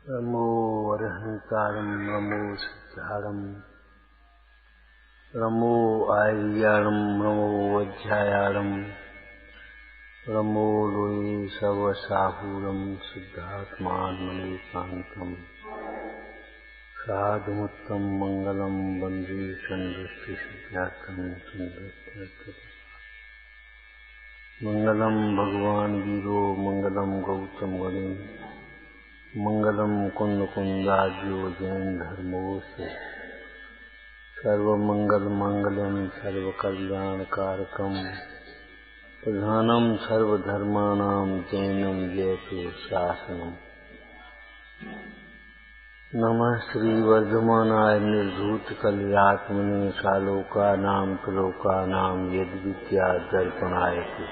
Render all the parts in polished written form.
नमो अरहंतारं नमो सिद्धारं नमो आर्याणं नमो अध्यायाणं नमो लोये सर्वसाहूरं सिद्धात्मात्मनेकान्तं साधुमुत्तम मंगलम वन्दे सन्दृष्टिसिद्ध्यार्थं सन्दृष्ट्यर्थं मंगलम भगवान वीरो मंगलम गौतम गणे मंगलम कुंद कुंदाज्यो जैन धर्मोस्य सर्वमंगल मंगलम सर्वकल्याण कारकम प्रधानम सर्वधर्माणां जैनम जयतु शासनम। नमः श्री वर्धमानाय निर्धूत कल्यात्मने सालोकानां त्रिलोकानां यद्विद्या दर्पणायते।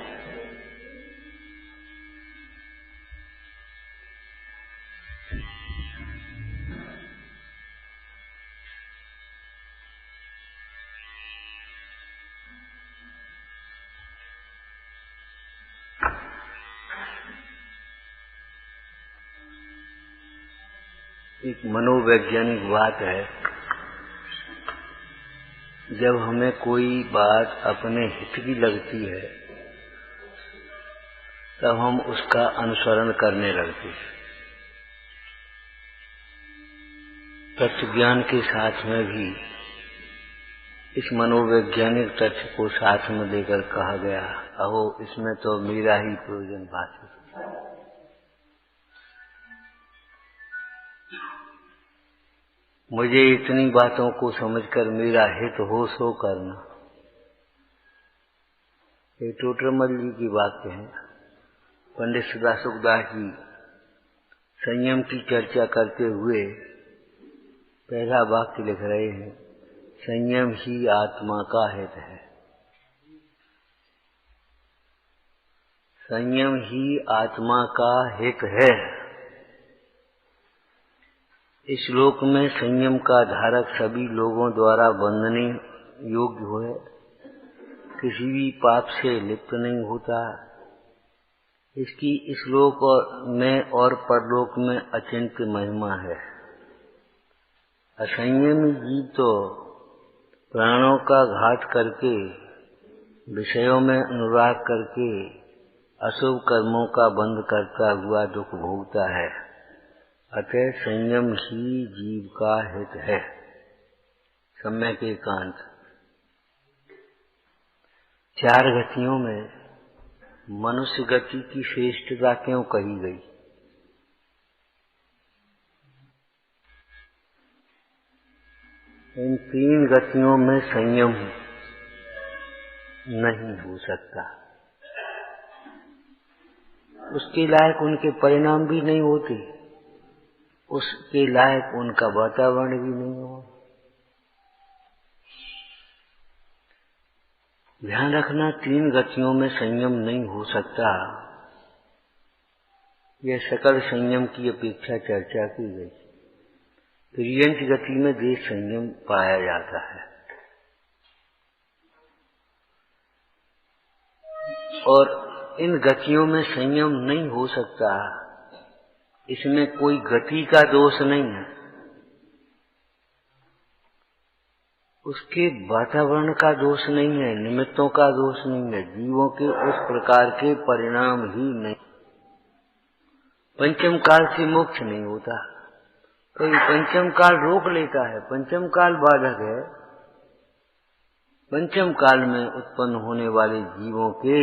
एक मनोवैज्ञानिक बात है, जब हमें कोई बात अपने हित की लगती है तब हम उसका अनुसरण करने लगते हैं। तत्व ज्ञान के साथ में भी इस मनोवैज्ञानिक तथ्य को साथ में लेकर कहा गया, अहो इसमें तो मेरा ही प्रयोजन बात है। मुझे इतनी बातों को समझकर मेरा हित हो सो करना। ये टोटरमल जी की बात है। पंडित सदाशिवदास जी संयम की चर्चा करते हुए पहला वाक्य लिख रहे हैं, संयम ही आत्मा का हित है। संयम ही आत्मा का हित है। इस श्लोक में संयम का धारक सभी लोगों द्वारा वंदनीय योग्य है, किसी भी पाप से लिप्त नहीं होता। इसकी इस लोक में और परलोक में अचिंत्य महिमा है। असंयमी जीव तो प्राणों का घात करके, विषयों में अनुराग करके अशुभ कर्मों का बंध करता हुआ दुख भोगता है। अतः संयम ही जीव का हित है। सम्यक एकांत। चार गतियों में मनुष्य गति की श्रेष्ठता क्यों कही गई? इन तीन गतियों में संयम नहीं हो सकता। उसके लायक उनके परिणाम भी नहीं होते, उसके लायक उनका वातावरण भी नहीं हो। ध्यान रखना, तीन गतियों में संयम नहीं हो सकता। यह सकल संयम की अपेक्षा चर्चा की गई। त्रियंच गति में देश संयम पाया जाता है और इन गतियों में संयम नहीं हो सकता। इसमें कोई गति का दोष नहीं है, उसके वातावरण का दोष नहीं है, निमित्तों का दोष नहीं है, जीवों के उस प्रकार के परिणाम ही नहीं। पंचम काल से मोक्ष नहीं होता, तो ये पंचम काल रोक लेता है। पंचम काल बाधक है। पंचम काल में उत्पन्न होने वाले जीवों के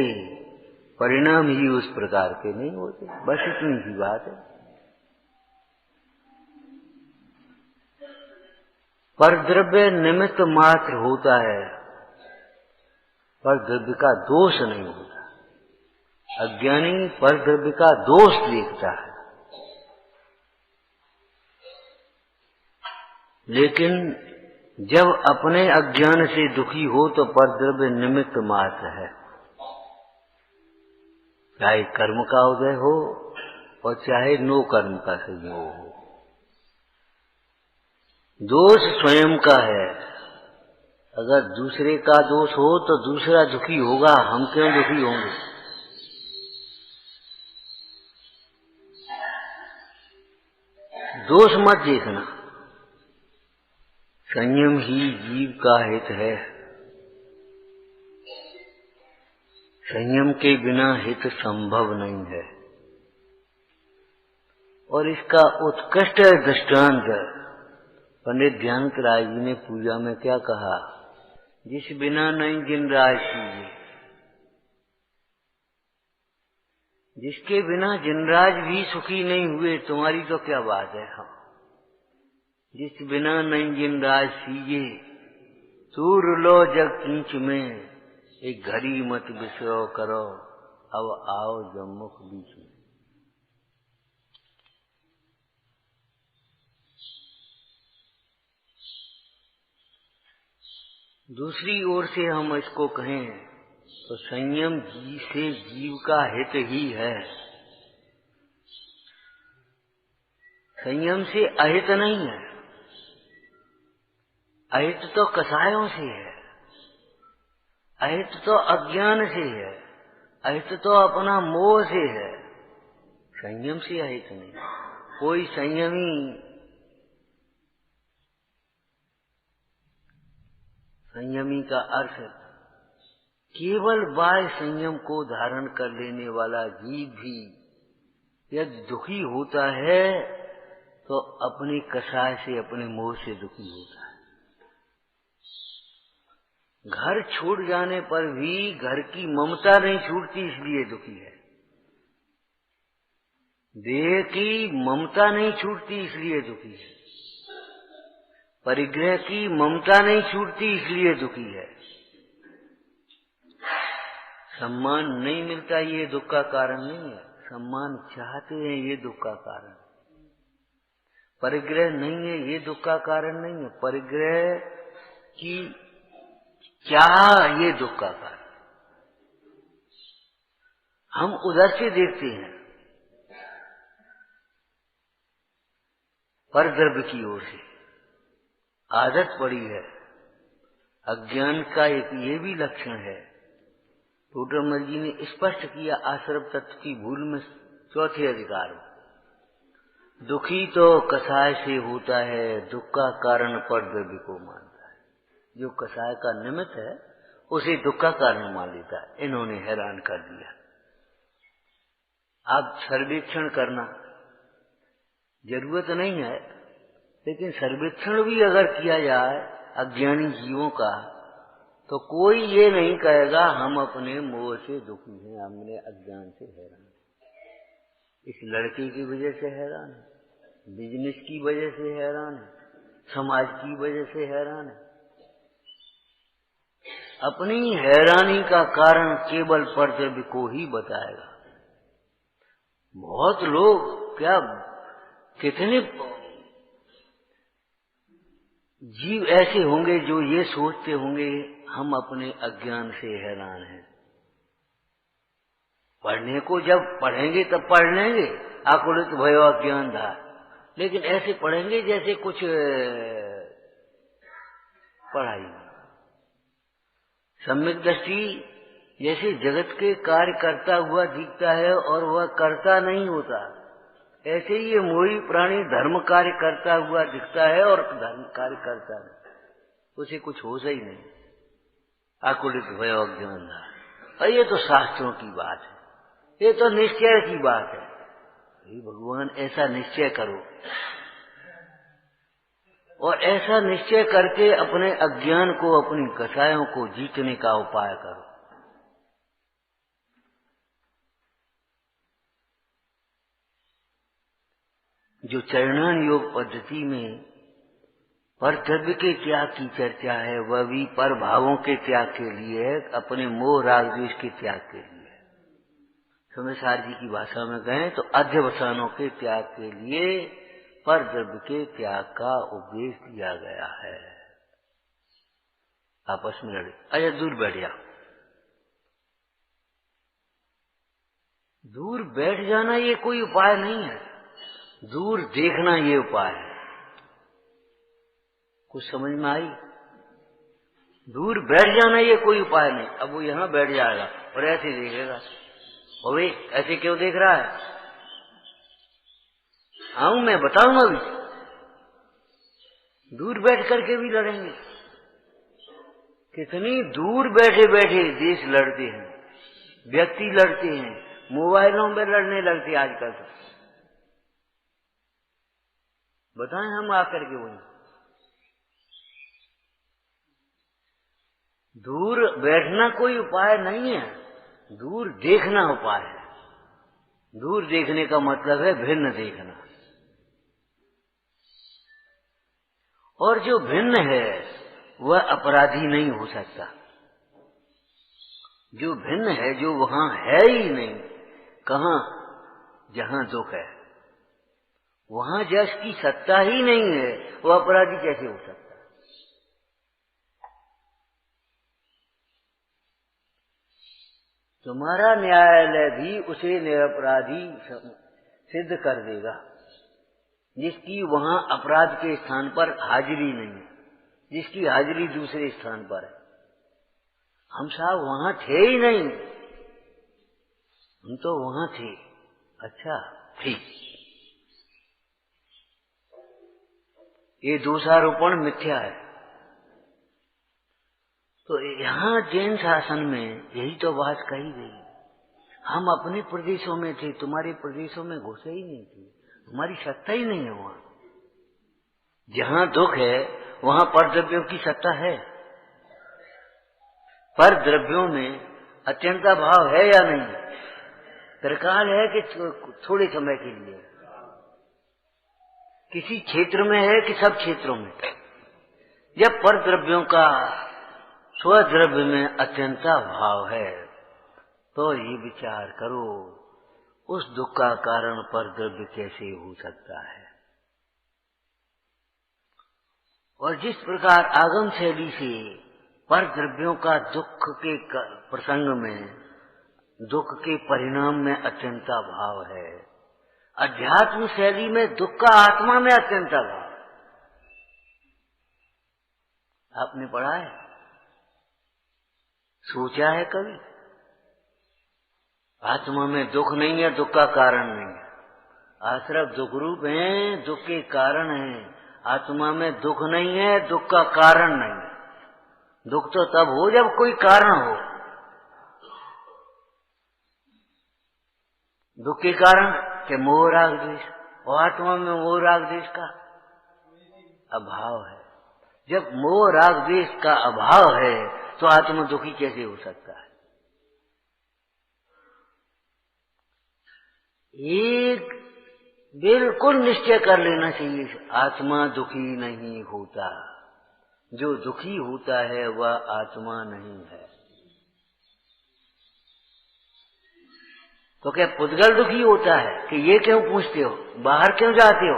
परिणाम ही उस प्रकार के नहीं होते। बस इतनी सी बात है। पर द्रव्य निमित्त मात्र होता है, पर द्रव्य का दोष नहीं होता। अज्ञानी पर द्रव्य का दोष देखता है, लेकिन जब अपने अज्ञान से दुखी हो तो पर द्रव्य निमित्त मात्र है। चाहे कर्म का उदय हो और चाहे नो कर्म का संयोग हो, दोष स्वयं का है। अगर दूसरे का दोष हो तो दूसरा दुखी होगा, हम क्यों दुखी होंगे? दोष मत देखना, संयम ही जीव का हित है। संयम के बिना हित संभव नहीं है। और इसका उत्कृष्ट दृष्टांत पंडित ध्यानत राय जी ने पूजा में क्या कहा? जिस बिना नहीं जिनराज कीजिए। जिसके बिना जिनराज भी सुखी नहीं हुए, तुम्हारी तो क्या बात है। हाँ, जिस बिना नहीं जिनराज सीजे, तूर लो जग कींच में, एक घड़ी मत बिसरो करो, अब आओ जम्मुख बीच में। दूसरी ओर से हम इसको कहें तो संयम जी से जीव का हित ही है। संयम से अहित नहीं है। अहित तो कसायों से है, अहित तो अज्ञान से है, अहित तो अपना मोह से है। संयम से अहित नहीं। कोई संयमी संयमी का अर्थ केवल बाह्य संयम को धारण कर लेने वाला जीव भी यदि दुखी होता है तो अपनी कसाय से, अपने मोह से दुखी होता है। घर छूट जाने पर भी घर की ममता नहीं छूटती, इसलिए दुखी है। देह की ममता नहीं छूटती, इसलिए दुखी है। परिग्रह की ममता नहीं छूटती, इसलिए दुखी है। सम्मान नहीं मिलता, ये दुख का कारण नहीं है। सम्मान चाहते हैं, ये दुख का कारण। परिग्रह नहीं है, ये दुख का कारण नहीं है। परिग्रह की चाह, ये दुख का कारण। हम उधर से देखते हैं, पर द्रव्य की ओर से आदत पड़ी है। अज्ञान का एक ये भी लक्षण है। टोडरमल जी ने स्पष्ट किया आश्रम तत्व की भूल में चौथे अधिकार में। दुखी तो कसाय से होता है, दुख का कारण पर द्रव्य को मानता है। जो कसाय का निमित्त है उसे दुख का कारण मान लेता है। इन्होंने हैरान कर दिया। आप सर्वेक्षण करना जरूरत नहीं है, लेकिन सर्वेक्षण भी अगर किया जाए अज्ञानी जीवों का, तो कोई ये नहीं कहेगा हम अपने मोह से दुखी हैं, हमने अज्ञान से हैरान। इस लड़के की वजह से हैरान है, बिजनेस की वजह से हैरान है, समाज की वजह से हैरान है। अपनी हैरानी का कारण केवल परद्रव्य को ही बताएगा। बहुत लोग क्या, कितने जीव ऐसे होंगे जो ये सोचते होंगे हम अपने अज्ञान से हैरान हैं। पढ़ने को जब पढ़ेंगे तब पढ़ लेंगे, आकुलित भयो अज्ञान था, लेकिन ऐसे पढ़ेंगे जैसे कुछ पढ़ाई नहीं। सम्यक दृष्टि जैसे जगत के कार्य करता हुआ दिखता है और वह करता नहीं होता, ऐसे ही ये मोही प्राणी धर्म कार्य करता हुआ दिखता है और धर्म कार्य करता नहीं, उसे कुछ होश ही नहीं। आकुलित भयो अज्ञान था। और ये तो शास्त्रों की बात है, ये तो निश्चय की बात है। भगवान ऐसा निश्चय करो और ऐसा निश्चय करके अपने अज्ञान को, अपनी कसायों को जीतने का उपाय करो। जो चरणान योग पद्धति में पर द्रव्य के त्याग की चर्चा है, वह भी पर भावों के त्याग के लिए है, अपने मोह राग द्वेष के त्याग के लिए है। सोमेश्वर जी की भाषा में कहें तो अध्यवसानों के त्याग के लिए पर द्रव्य के त्याग का उपदेश दिया गया है। आपस में लड़े, अच्छा दूर बैठ जाओ। दूर बैठ जाना ये कोई उपाय नहीं है, दूर देखना ये उपाय है। कुछ समझ में आई? दूर बैठ जाना ये कोई उपाय नहीं। अब वो यहां बैठ जाएगा और ऐसे देखेगा, अबे ऐसे क्यों देख रहा है? आऊं मैं, बताऊं अभी? दूर बैठ करके भी लड़ेंगे। कितनी दूर बैठे बैठे देश लड़ते हैं, व्यक्ति लड़ते हैं, मोबाइलों में लड़ने लगते आजकल। तो बताएं हम आकर के वही। दूर बैठना कोई उपाय नहीं है, दूर देखना उपाय है। दूर देखने का मतलब है भिन्न देखना। और जो भिन्न है वह अपराधी नहीं हो सकता। जो भिन्न है, जो वहां है ही नहीं, कहां? जहां दुख है, वहां यश की सत्ता ही नहीं है, वो अपराधी कैसे हो सकता? तुम्हारा न्यायालय भी उसे निरपराधी सिद्ध कर देगा जिसकी वहां अपराध के स्थान पर हाजिरी नहीं है, जिसकी हाजिरी दूसरे स्थान पर है। हम साहब वहां थे ही नहीं, हम तो वहां थे। अच्छा, ठीक। ये दोषारोपण मिथ्या है। तो यहाँ जैन शासन में यही तो बात कही गई। हम अपने प्रदेशों में थे, तुम्हारे प्रदेशों में घुसे ही नहीं थे, हमारी सत्ता ही नहीं है वहां। जहां दुख है वहां पर द्रव्यों की सत्ता है। पर द्रव्यों में अत्यंता भाव है या नहीं? त्रिकाल है कि थोड़े समय के लिए? किसी क्षेत्र में है कि सब क्षेत्रों में? जब पर द्रव्यों का स्वद्रव्य में अत्यंता भाव है तो ये विचार करो उस दुख का कारण पर द्रव्य कैसे हो सकता है। और जिस प्रकार आगम शैली से पर द्रव्यों का दुख के प्रसंग में, दुख के परिणाम में अत्यंता भाव है, अध्यात्म शैली में दुख का आत्मा में अत्यंता भाव। आपने पढ़ा है, सोचा है कभी? आत्मा में दुख नहीं है, दुख का कारण नहीं है। आश्रय दुख रूप है, दुख के कारण है। आत्मा में दुख नहीं है, दुख का कारण नहीं है। दुख तो तब हो जब कोई कारण हो। दुख के कारण के मोह राग द्वेष, और आत्मा में मोह राग द्वेष का अभाव है। जब मोह राग द्वेष का अभाव है तो आत्मा दुखी कैसे हो सकता है? एक बिल्कुल निश्चय कर लेना चाहिए, आत्मा दुखी नहीं होता। जो दुखी होता है वह आत्मा नहीं है। तो क्या पुद्गल दुखी होता है? कि ये क्यों पूछते हो, बाहर क्यों जाते हो?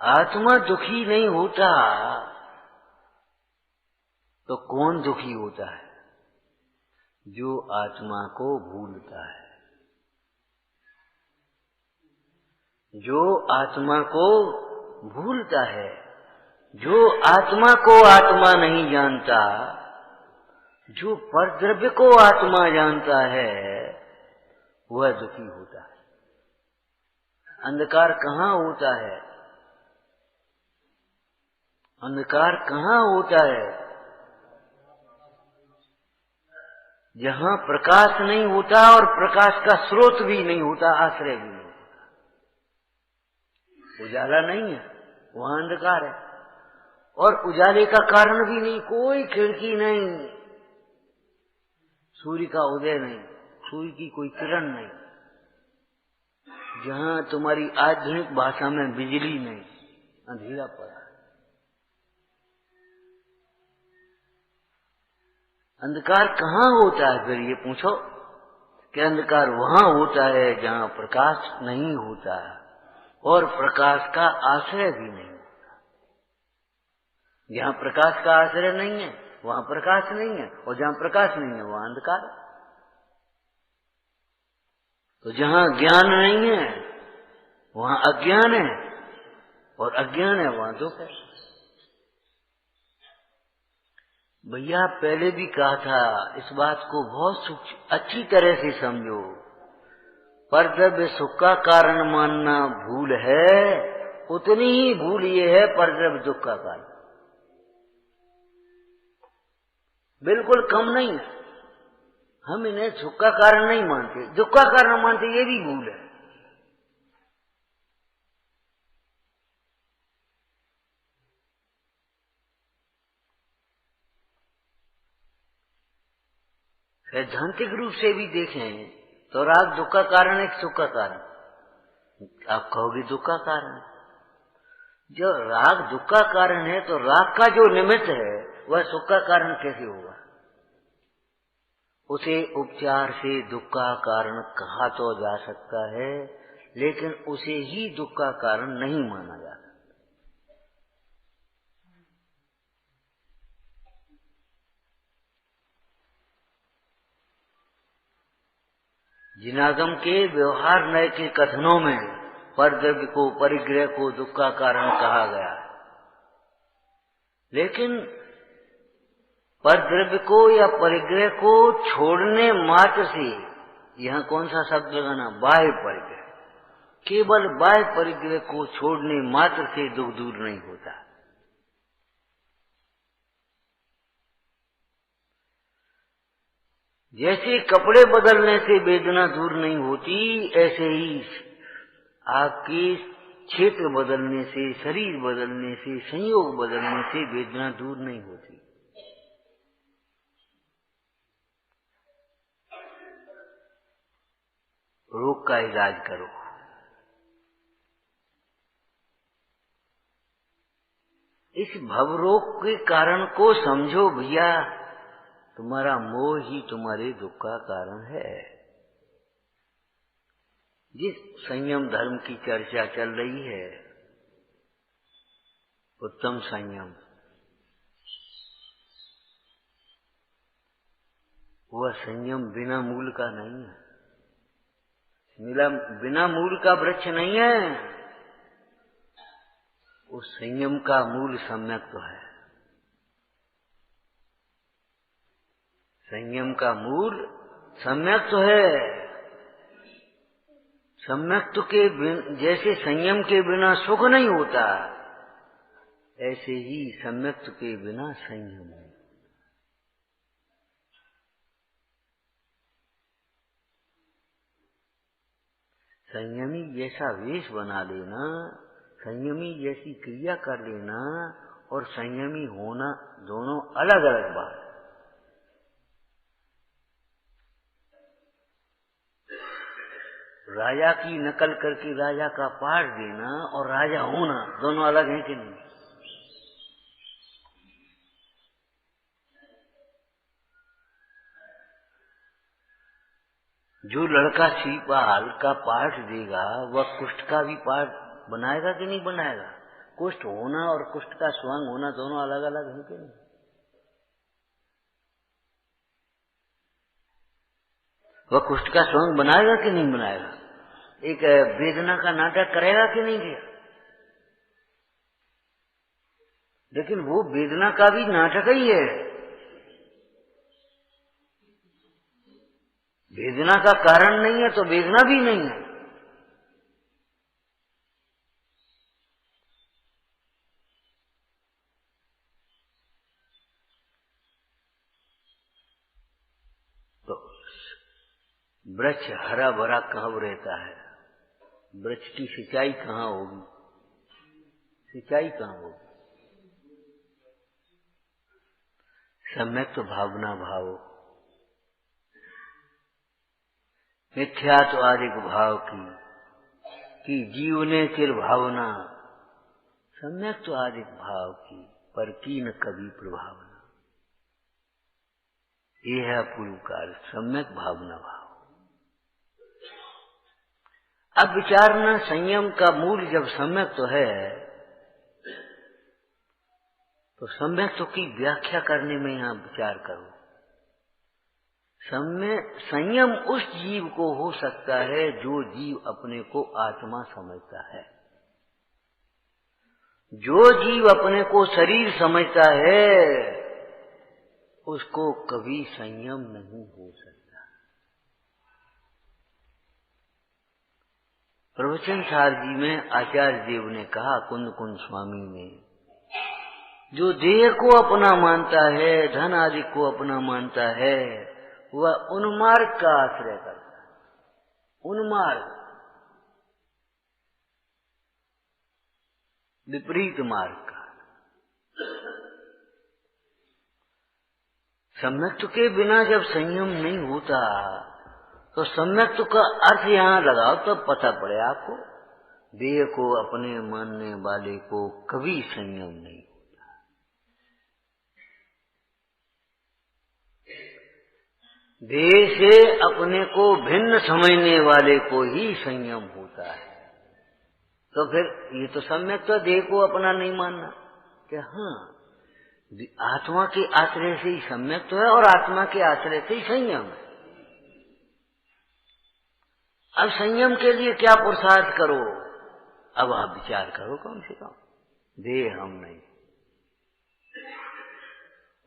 आत्मा दुखी नहीं होता तो कौन दुखी होता है? जो आत्मा को भूलता है। जो आत्मा को भूलता है, जो आत्मा को आत्मा नहीं जानता, जो परद्रव्य को आत्मा जानता है, वह दुखी होता है। अंधकार कहाँ होता है? अंधकार कहाँ होता है? जहाँ प्रकाश नहीं होता और प्रकाश का स्रोत भी नहीं होता, आश्रय भी नहीं होता। उजाला नहीं है, वहां अंधकार है। और उजाले का कारण भी नहीं, कोई खिड़की नहीं, सूर्य का उदय नहीं, सूर्य की कोई किरण नहीं। जहां तुम्हारी आधुनिक भाषा में बिजली नहीं, अंधेरा पड़ा। अंधकार कहाँ होता है? फिर ये पूछो कि अंधकार वहां होता है जहां प्रकाश नहीं होता है और प्रकाश का आश्रय भी नहीं होता। जहां प्रकाश का आश्रय नहीं है वहां प्रकाश नहीं है, और जहां प्रकाश नहीं है वहां अंधकार है। तो जहां ज्ञान नहीं है वहां अज्ञान है, और अज्ञान है वहां दुख है। भैया पहले भी कहा था, इस बात को बहुत अच्छी तरह से समझो। पर जब सुख का कारण मानना भूल है, उतनी ही भूल ये है पर जब दुख का कारण, बिल्कुल कम नहीं। हम इन्हें सुख का कारण नहीं मानते, दुख का कारण मानते, ये भी भूल है। सैद्धांतिक रूप से भी देखें तो राग दुख का कारण है, सुख का कारण। आप कहोगे दुख का कारण। जो राग दुख का कारण है तो राग का जो निमित्त है वह सुख का कारण कैसे होगा? उसे उपचार से दुख का कारण कहा तो जा सकता है, लेकिन उसे ही दुख का कारण नहीं माना जा सकता। जिनागम के व्यवहार नय के कथनों में परद्रव्य को, परिग्रह को दुख का कारण कहा गया है, लेकिन परद्रव्य को या परिग्रह को छोड़ने मात्र से, यहाँ कौन सा शब्द लगाना, बाह्य परिग्रह, केवल बाह्य परिग्रह को छोड़ने मात्र से दुख दूर नहीं होता। जैसे कपड़े बदलने से वेदना दूर नहीं होती, ऐसे ही आपके क्षेत्र बदलने से, शरीर बदलने से, संयोग बदलने से वेदना दूर नहीं होती। रोग का इलाज करो। इस भवरोग के कारण को समझो भैया, तुम्हारा मोह ही तुम्हारे दुख का कारण है। जिस संयम धर्म की चर्चा चल रही है, उत्तम संयम, वह संयम बिना मूल का नहीं है। बिना मूल का वृक्ष नहीं है। उस संयम का मूल सम्यक्त्व है। संयम का मूल सम्यक्त्व है। सम्यक्त्व के जैसे संयम के बिना सुख नहीं होता, ऐसे ही सम्यक्त्व के बिना संयम है। संयमी जैसा वेश बना लेना, संयमी जैसी क्रिया कर लेना और संयमी होना दोनों अलग अलग बात। राजा की नकल करके राजा का पाठ देना और राजा होना दोनों अलग हैं कि नहीं? जो लड़का शिवपाल का पाठ देगा वह कुष्ठ का भी पाठ बनाएगा कि नहीं बनाएगा? कुष्ठ होना और कुष्ठ का स्वयं होना दोनों अलग अलग हैं कि नहीं? वह कुष्ठ का स्वयं बनाएगा कि नहीं बनाएगा? एक वेदना का नाटक करेगा कि नहीं किया? लेकिन वो वेदना का भी नाटक ही है। वेदना का कारण नहीं है तो वेदना भी नहीं है। तो वृक्ष हरा भरा कहाँ रहता है? वृक्ष की सिंचाई कहाँ होगी? सिंचाई कहाँ होगी? सम्यक्त्व भावना भाव, मिथ्यात्व आदिक भाव की जीवने चिर भावना, सम्यक्त्व आदिक भाव की पर कीन कभी प्रभावना। ये है पूर्व काल सम्यक भावना भाव। अब विचारना, संयम का मूल जब सम्यक्त्व है तो सम्यक्त्व की व्याख्या करने में यहां विचार करो। संयम उस जीव को हो सकता है जो जीव अपने को आत्मा समझता है। जो जीव अपने को शरीर समझता है उसको कभी संयम नहीं हो सकता। प्रवचन सार जी में आचार्य देव ने कहा, कुंद कुंद स्वामी ने, जो देह को अपना मानता है, धन आदि को अपना मानता है, वह उन्मार्ग का आश्रय करता है। उन्मार्ग, विपरीत मार्ग का। सम्यक्त्व के बिना जब संयम नहीं होता तो सम्यक्त्व का अर्थ यहाँ लगाओ तो पता पड़े आपको। देह को अपने मानने वाले को कभी संयम नहीं होता। देह से अपने को भिन्न समझने वाले को ही संयम होता है। तो फिर ये तो सम्यक्त्व देह को अपना नहीं मानना कि हाँ, आत्मा के आश्रय से ही सम्यक्त्व है और आत्मा के आश्रय से ही संयम है। अब संयम के लिए क्या पुरुषार्थ करो? अब आप विचार करो कम से कम, देह हम नहीं।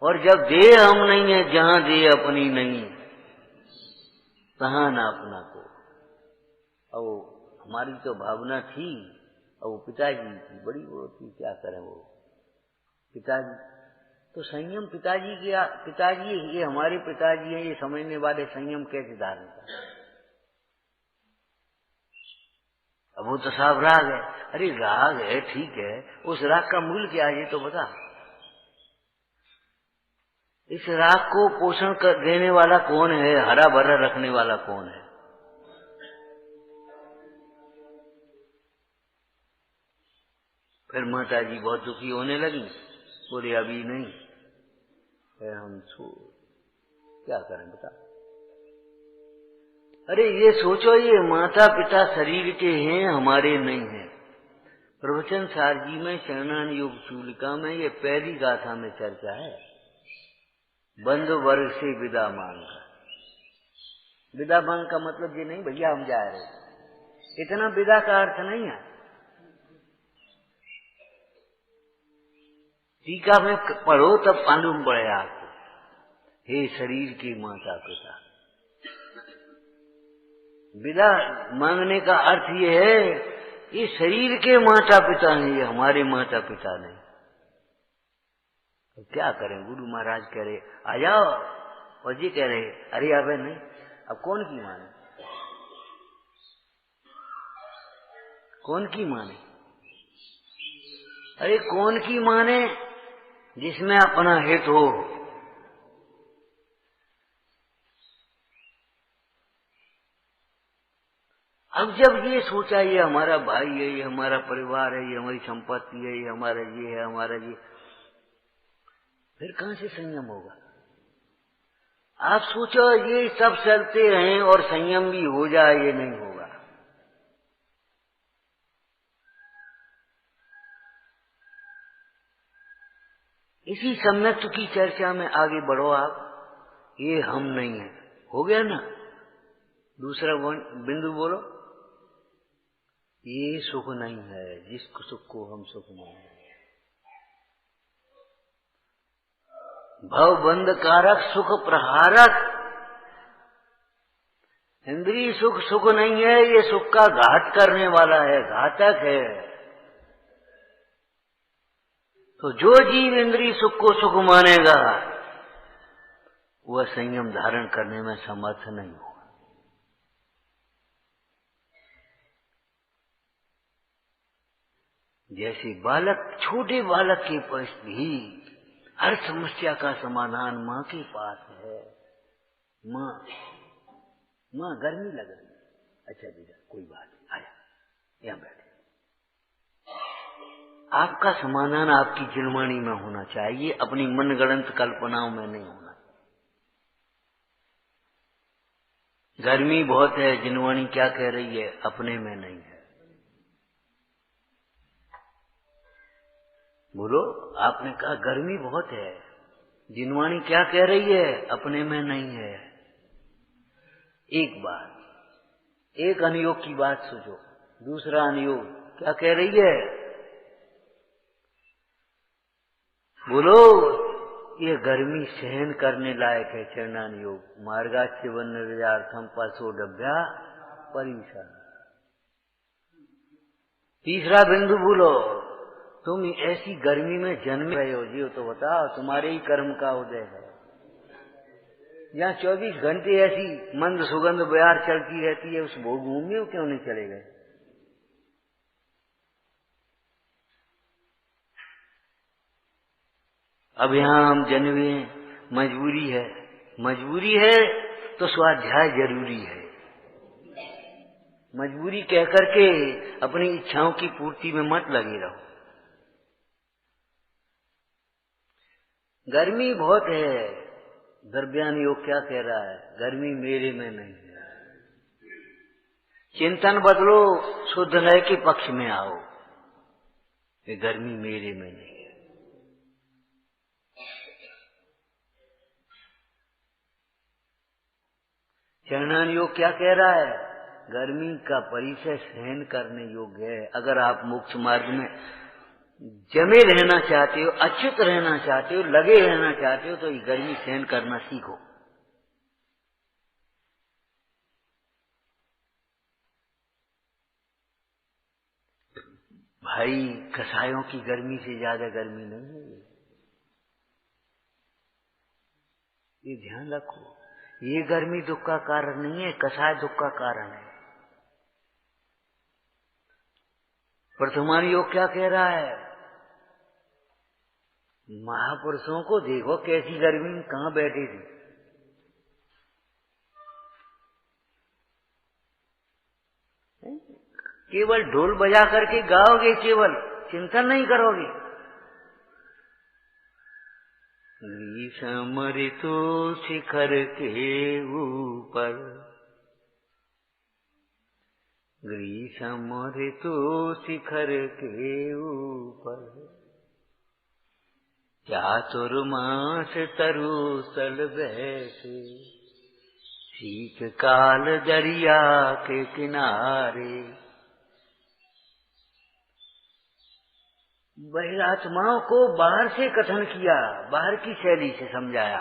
और जब देह हम नहीं है, जहां देह अपनी नहीं, तहां ना अपना को। अब हमारी तो भावना थी, और वो पिताजी की बड़ी वो थी, क्या करें वो पिताजी। तो संयम पिताजी की, पिताजी ये हमारे पिताजी हैं, ये समझने वाले संयम कैसे धारण करें? अब वो तो साफ राग है। अरे राग है, ठीक है, उस राग का मूल क्या है ये तो बता। इस राग को पोषण कर देने वाला कौन है? हरा भरा रखने वाला कौन है? फिर माता जी बहुत दुखी होने लगी, बोले अभी नहीं, फिर हम क्या करें बता। अरे ये सोचो, ये माता पिता शरीर के हैं, हमारे नहीं हैं। प्रवचन सार जी में शरणान योग चूलिका में ये पहली गाथा में चर्चा है। बंधु वर्ग से विदा मांग का। विदा मांग का मतलब ये नहीं भैया हम जा रहे, इतना विदा का अर्थ नहीं है। टीका में पढ़ो तब मालूम पड़े आपको। हे शरीर के माता पिता, विदा मांगने का अर्थ ये है, ये शरीर के माता पिता हैं, ये हमारे माता पिता नहीं। तो क्या करें? गुरु महाराज कह रहे आ जाओ, और जी कह रहे अरे अब नहीं। अब कौन की माने? कौन की माने? अरे कौन की माने? जिसमें अपना हित हो। अब जब ये सोचा ये हमारा भाई है, ये हमारा परिवार है, ये हमारी संपत्ति है, ये हमारा ये है, हमारा ये, फिर कहां से संयम होगा? आप सोचो ये सब चलते रहें और संयम भी हो जाए, ये नहीं होगा। इसी सम्यक्त्व की चर्चा में आगे बढ़ो आप। ये हम नहीं है, हो गया ना? दूसरा बिंदु बोलो, ये सुख नहीं है जिस सुख को हम सुख माने। भव बंध कारक सुख प्रहारक। इंद्रिय सुख सुख नहीं है, ये सुख का घात करने वाला है, घातक है। तो जो जीव इंद्रिय सुख को सुख मानेगा वह संयम धारण करने में समर्थ नहीं होगा। जैसे बालक, छोटे बालक के पास भी हर समस्या का समाधान माँ के पास है। माँ गर्मी लग रही है, अच्छा बेटा कोई बात नहीं, आया यहाँ बैठे। आपका समाधान आपकी जिनवाणी में होना चाहिए, अपनी मनगढ़ंत कल्पनाओं में नहीं होना। गर्मी बहुत है, जिनवाणी क्या कह रही है, अपने में नहीं है। बोलो, आपने कहा गर्मी बहुत है, जिनवाणी क्या कह रही है, अपने में नहीं है। एक बात, एक अनुयोग की बात सोचो, दूसरा अनुयोग क्या कह रही है? बोलो, ये गर्मी सहन करने लायक है चरणान योग। मार्गाच्य निर्यार्थम पशोडभ्या परिवेशन। तीसरा बिंदु बोलो, तुम ऐसी गर्मी में जन्म रहे हो जी, तो बताओ तुम्हारे ही कर्म का उदय है। यहाँ 24 घंटे ऐसी मंद सुगंध बयार चलती रहती है, उस भूमि में क्यों नहीं चले गए? अब यहाँ हम जन्मे, मजबूरी है तो स्वाध्याय जरूरी है। मजबूरी कह करके अपनी इच्छाओं की पूर्ति में मत लगे रहो। गर्मी बहुत है, द्रव्यान योग क्या कह रहा है? गर्मी मेरे में नहीं है। चिंतन बदलो, शुद्ध लय के पक्ष में आओ। ये गर्मी मेरे में नहीं है। चरणान योग क्या कह रहा है? गर्मी का परिचय सहन करने योग्य है। अगर आप मोक्ष मार्ग में जमे रहना चाहते हो, अच्युत रहना चाहते हो, लगे रहना चाहते हो, तो ये गर्मी सहन करना सीखो। भाई कसायों की गर्मी से ज्यादा गर्मी नहीं है। ये ध्यान रखो, ये गर्मी दुख का कारण नहीं है, कसाय दुख का कारण है। वर्तमान योग क्या कह रहा है? महापुरुषों को देखो कैसी गर्मी में कहां बैठे थे। केवल ढोल बजा करके गाओगे, केवल चिंतन नहीं करोगे। ग्रीष्म ऋतु शिखर के ऊपर, ग्रीष्म ऋतु शिखर के ऊपर, चातुर्मास तरुसल बैठे, शीत काल दरिया के किनारे। बहिरात्माओं को बाहर से कथन किया, बाहर की शैली से समझाया।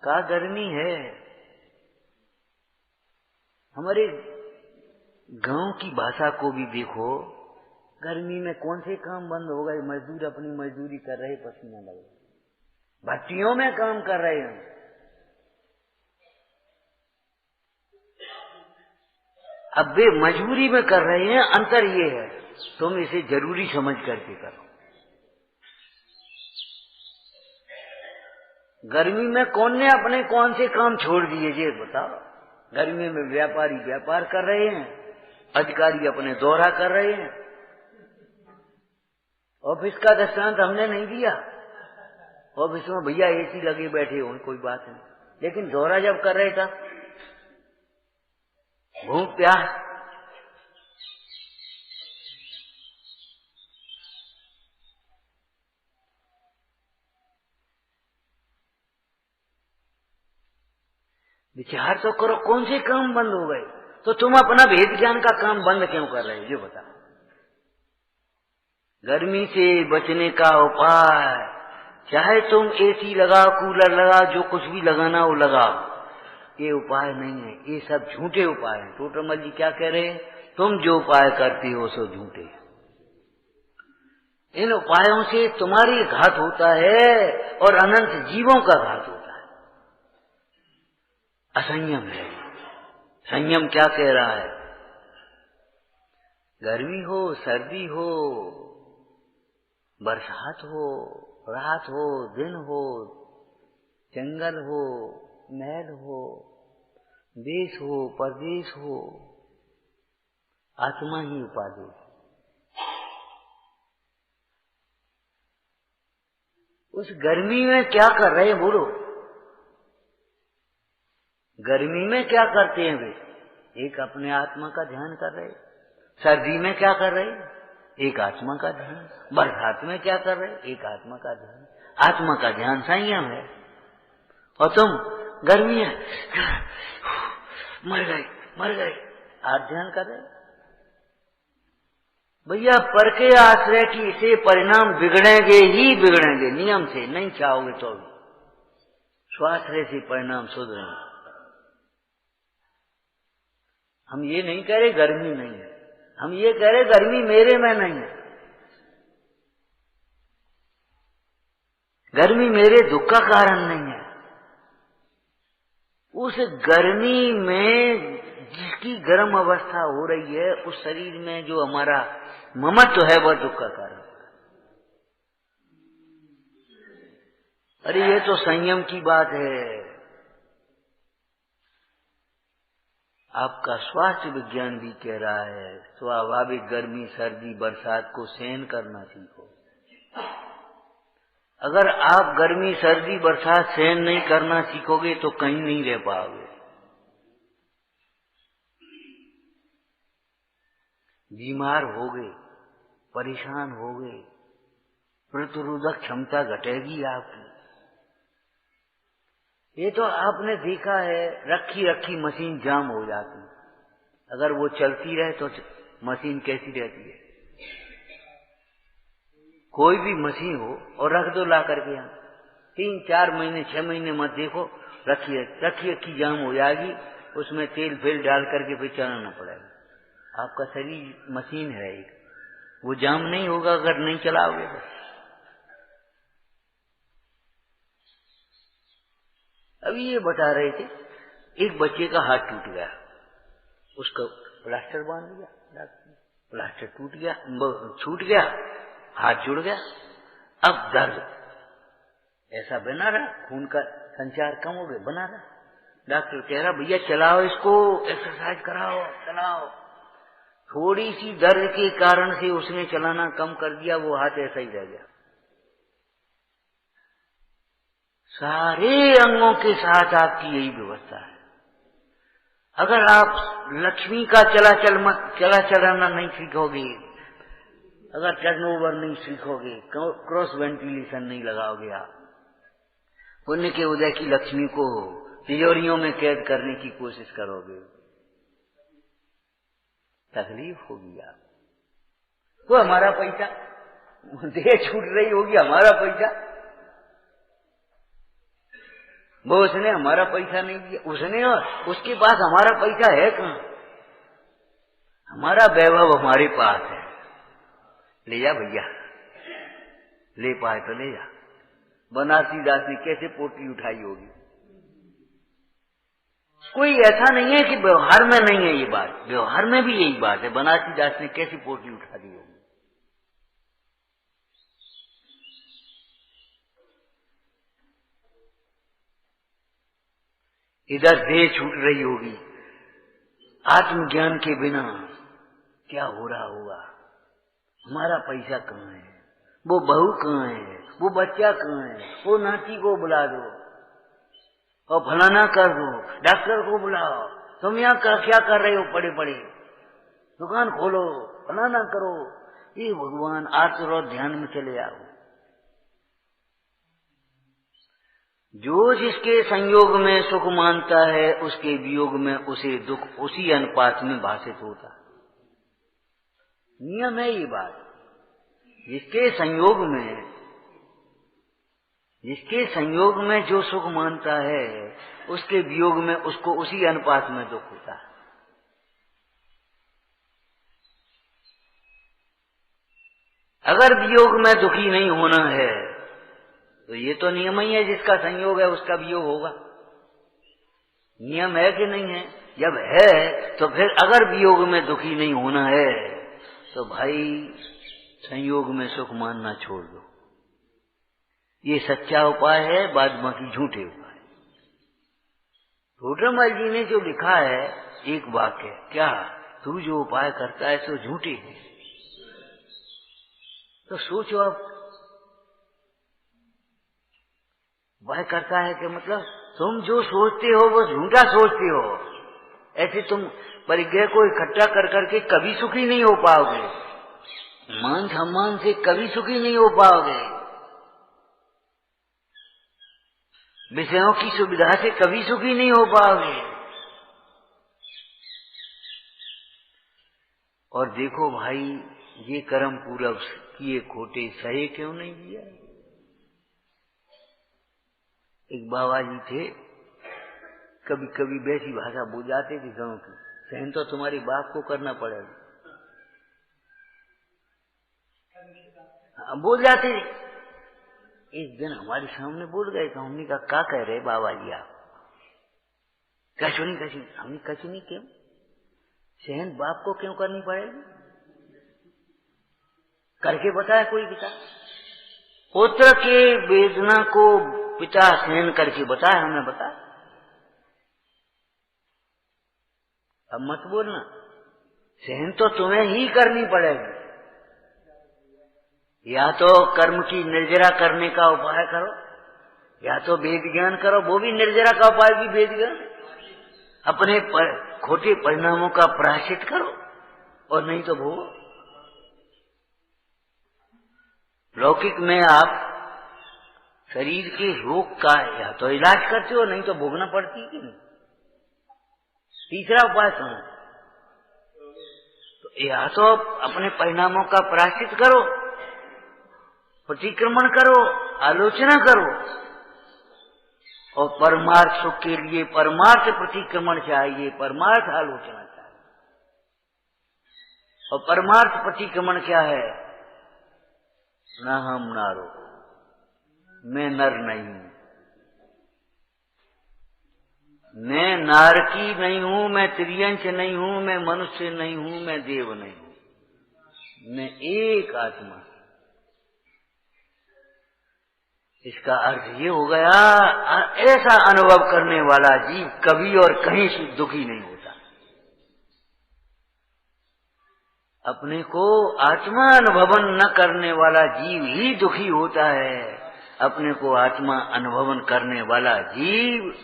का गर्मी है। हमारे गांव की भाषा को भी देखो, गर्मी में कौन से काम बंद हो गए? मजदूर अपनी मजदूरी कर रहे, पसीना लगे, भट्टियों में काम कर रहे हैं। अब वे मजबूरी में कर रहे हैं, अंतर ये है, तुम इसे जरूरी समझ करके करो। गर्मी में कौन ने अपने कौन से काम छोड़ दिए ये बताओ। गर्मी में व्यापारी व्यापार कर रहे हैं, अधिकारी अपने दौरा कर रहे हैं। ऑफिस का दृष्टांत हमने नहीं दिया, ऑफिस में भैया एसी लगे बैठे हो, कोई बात नहीं, लेकिन दौरा जब कर रहे था, भूख प्यास, विचार तो करो कौन से काम बंद हो गए। तो तुम अपना भेद ज्ञान का काम बंद क्यों कर रहे हो ये बताओ। गर्मी से बचने का उपाय, चाहे तुम एसी लगाओ, कूलर लगाओ, जो कुछ भी लगाना हो लगाओ, ये उपाय नहीं है, ये सब झूठे उपाय हैं। टोटरमल जी क्या कह रहे हैं? तुम जो उपाय करते हो सो झूठे। इन उपायों से तुम्हारी घात होता है और अनंत जीवों का घात होता है। असंयम है। संयम क्या कह रहा है? गर्मी हो, सर्दी हो, बरसात हो, रात हो, दिन हो, जंगल हो, महल हो, देश हो, परदेश हो, आत्मा ही उपाधि। उस गर्मी में क्या कर रहे हैं बोलो? गर्मी में क्या करते हैं वे? एक अपने आत्मा का ध्यान कर रहे। सर्दी में क्या कर रहे? एक आत्मा का ध्यान। बरसात में क्या कर रहे? एक आत्मा का ध्यान। आत्मा का ध्यान संयम है। और तुम गर्मी है, मर गए, आप ध्यान कर रहे। भैया पर के आश्रय की से परिणाम बिगड़ेंगे ही बिगड़ेंगे, नियम से नहीं चाहोगे तो भी स्वाश्रय से परिणाम सुधरेंगे। हम ये नहीं कह रहे गर्मी नहीं है, हम ये कह रहे गर्मी मेरे में नहीं है, गर्मी मेरे दुख का कारण नहीं है। उस गर्मी में जिसकी गर्म अवस्था हो रही है, उस शरीर में जो हमारा ममत्व है वह दुख का कारण। अरे ये तो संयम की बात है। आपका स्वास्थ्य विज्ञान भी कह रहा है स्वाभाविक गर्मी सर्दी बरसात को सहन करना सीखो। अगर आप गर्मी सर्दी बरसात सहन नहीं करना सीखोगे तो कहीं नहीं रह पाओगे। बीमार होगे, परेशान होगे, प्रतिरोधक क्षमता घटेगी आपकी। ये तो आपने देखा है, रखी रखी मशीन जाम हो जाती, अगर वो चलती रहे तो मशीन कैसी रहती है। कोई भी मशीन हो और रख दो ला करके यहाँ 3-4 महीने 6 महीने मत देखो, रखी रखी जाम हो जाएगी, उसमें तेल फेल डाल करके फिर चलाना पड़ेगा। आपका शरीर मशीन है एक, वो जाम नहीं होगा अगर नहीं चलाओगे तो। अभी ये बता रहे थे एक बच्चे का हाथ टूट गया, उसका प्लास्टर बांध दिया, प्लास्टर टूट गया, छूट गया, हाथ जुड़ गया। अब दर्द ऐसा बना रहा, खून का संचार कम हो गया, बना रहा। डॉक्टर कह रहा भैया चलाओ इसको, एक्सरसाइज कराओ, चलाओ। थोड़ी सी दर्द के कारण से उसने चलाना कम कर दिया, वो हाथ ऐसा ही रह गया। सारे अंगों के साथ आपकी यही व्यवस्था है। अगर आप लक्ष्मी का चला चलाना नहीं सीखोगे, अगर टर्नओवर नहीं सीखोगे, क्रॉस वेंटिलेशन नहीं लगाओगे, आप पुण्य के उदय की लक्ष्मी को तिजोरियों में कैद करने की कोशिश करोगे, तकलीफ होगी आप। तो हमारा पैसा देह छूट रही होगी, हमारा पैसा, वो उसने हमारा पैसा नहीं दिया, उसने और उसके पास हमारा पैसा है कहाँ? हमारा वैभव हमारे पास है। ले जा भैया, ले पाए तो ले जा। बनारसी दास ने कैसे पोटली उठाई होगी। कोई ऐसा नहीं है कि व्यवहार में नहीं है ये बात, व्यवहार में भी यही बात है। बनारसी दास ने कैसी पोटली उठा दी होगी। इधर देह छूट रही होगी, आत्मज्ञान के बिना क्या हो रहा होगा। हमारा पैसा कहाँ है, वो बहू कहाँ है, वो बच्चा कहाँ है, वो नाती को बुला दो और फलाना कर दो, डॉक्टर को बुलाओ, तुम यहाँ क्या कर रहे हो, पड़े पड़े दुकान खोलो, फलाना करो। ये भगवान आत्म और ध्यान में चले आओ। जो जिसके संयोग में सुख मानता है, उसके वियोग में उसे दुख उसी अनुपात में भाषित होता है। नियम है ये बात। जिसके संयोग में जो सुख मानता है, उसके वियोग में उसको उसी अनुपात में दुख होता है। अगर वियोग में दुखी नहीं होना है तो ये तो नियम ही है, जिसका संयोग है उसका वियोग होगा। नियम है कि नहीं है? जब है तो फिर अगर वियोग में दुखी नहीं होना है तो भाई संयोग में सुख मानना छोड़ दो। ये सच्चा उपाय है, बाद बाकी झूठे उपाय। टोडरमल जी ने जो लिखा है एक वाक्य, क्या तू जो उपाय करता है सो झूठे है। तो सोचो, आप उपाय करता है कि मतलब तुम जो सोचते हो वो झूठा सोचते हो। ऐसे तुम परिग्रह को इकट्ठा कर करके कभी सुखी नहीं हो पाओगे, मान सम्मान से कभी सुखी नहीं हो पाओगे, विषयों की सुविधा से कभी सुखी नहीं हो पाओगे। और देखो भाई, ये कर्म पूर्व किए खोटे सहे क्यों नहीं दिया। एक बाबा जी थे, कभी कभी वैसी भाषा बोल जाते थे गाँव की, सहन तो तुम्हारी बाप को करना पड़ेगा, बोल जाते थे। एक दिन हमारे सामने बोल गए तो हमने कहा क्या कह रहे बाबा जी आप। कछु नहीं, हमने कछु नहीं, क्यों सहन बाप को क्यों करनी पड़ेगी, करके बताया कोई पिता, पुत्र के वेदना को पिता सहन करके बताया, हमने बताया। अब मत बोलना, सहन तो तुम्हें ही करनी पड़ेगी। या तो कर्म की निर्जरा करने का उपाय करो, या तो वेद ज्ञान करो, वो भी निर्जरा का उपाय भी वेद ज्ञान। अपने खोटे परिणामों का प्रायश्चित करो, और नहीं तो भोगो। लौकिक में आप शरीर के रोग का या तो इलाज करते हो, नहीं तो भोगना पड़ती कि नहीं। तीसरा उपाय सुनो, तो या तो अपने परिणामों का प्रायश्चित करो, प्रतिक्रमण करो, आलोचना करो, और परमार्थ सुख के लिए परमार्थ प्रतिक्रमण चाहिए, परमार्थ आलोचना चाहिए। और परमार्थ प्रतिक्रमण क्या है, न हम नारो, मैं नर नहीं हूं, मैं नारकी नहीं हूं, मैं त्रियंश नहीं हूं, मैं मनुष्य नहीं हूं, मैं देव नहीं हूं, मैं एक आत्मा। इसका अर्थ ये हो गया, ऐसा अनुभव करने वाला जीव कभी और कहीं से दुखी नहीं होता। अपने को आत्मा अनुभवन न करने वाला जीव ही दुखी होता है। अपने को आत्मा अनुभवन करने वाला जीव,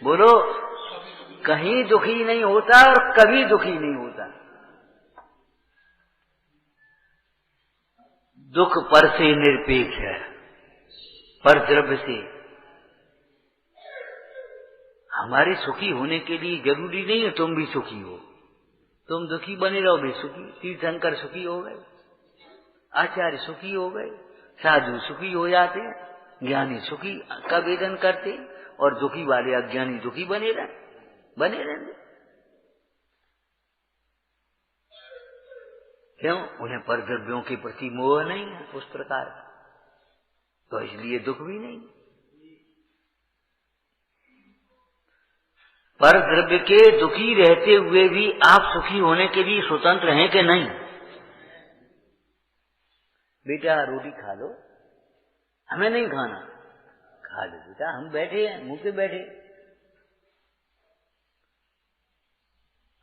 बोलो, कहीं दुखी नहीं होता और कभी दुखी नहीं होता। दुख पर से निरपेक्ष है, पर द्रव्य से। हमारे सुखी होने के लिए जरूरी नहीं है तुम भी सुखी हो, तुम दुखी बने रहो भी सुखी। तीर्थंकर सुखी हो गए, आचार्य सुखी हो गए, साधु सुखी हो जाते हैं, ज्ञानी सुखी का वेदन करते, और दुखी वाले अज्ञानी दुखी बने रहेंगे। क्यों? उन्हें परद्रव्यों के प्रति मोह नहीं है उस प्रकार, तो इसलिए दुख भी नहीं। पर द्रव्य के दुखी रहते हुए भी आप सुखी होने के लिए स्वतंत्र हैं कि नहीं? बेटा रोटी खा लो, हमें नहीं खाना, खा लो बेटा, हम बैठे हैं, मुंह पे बैठे।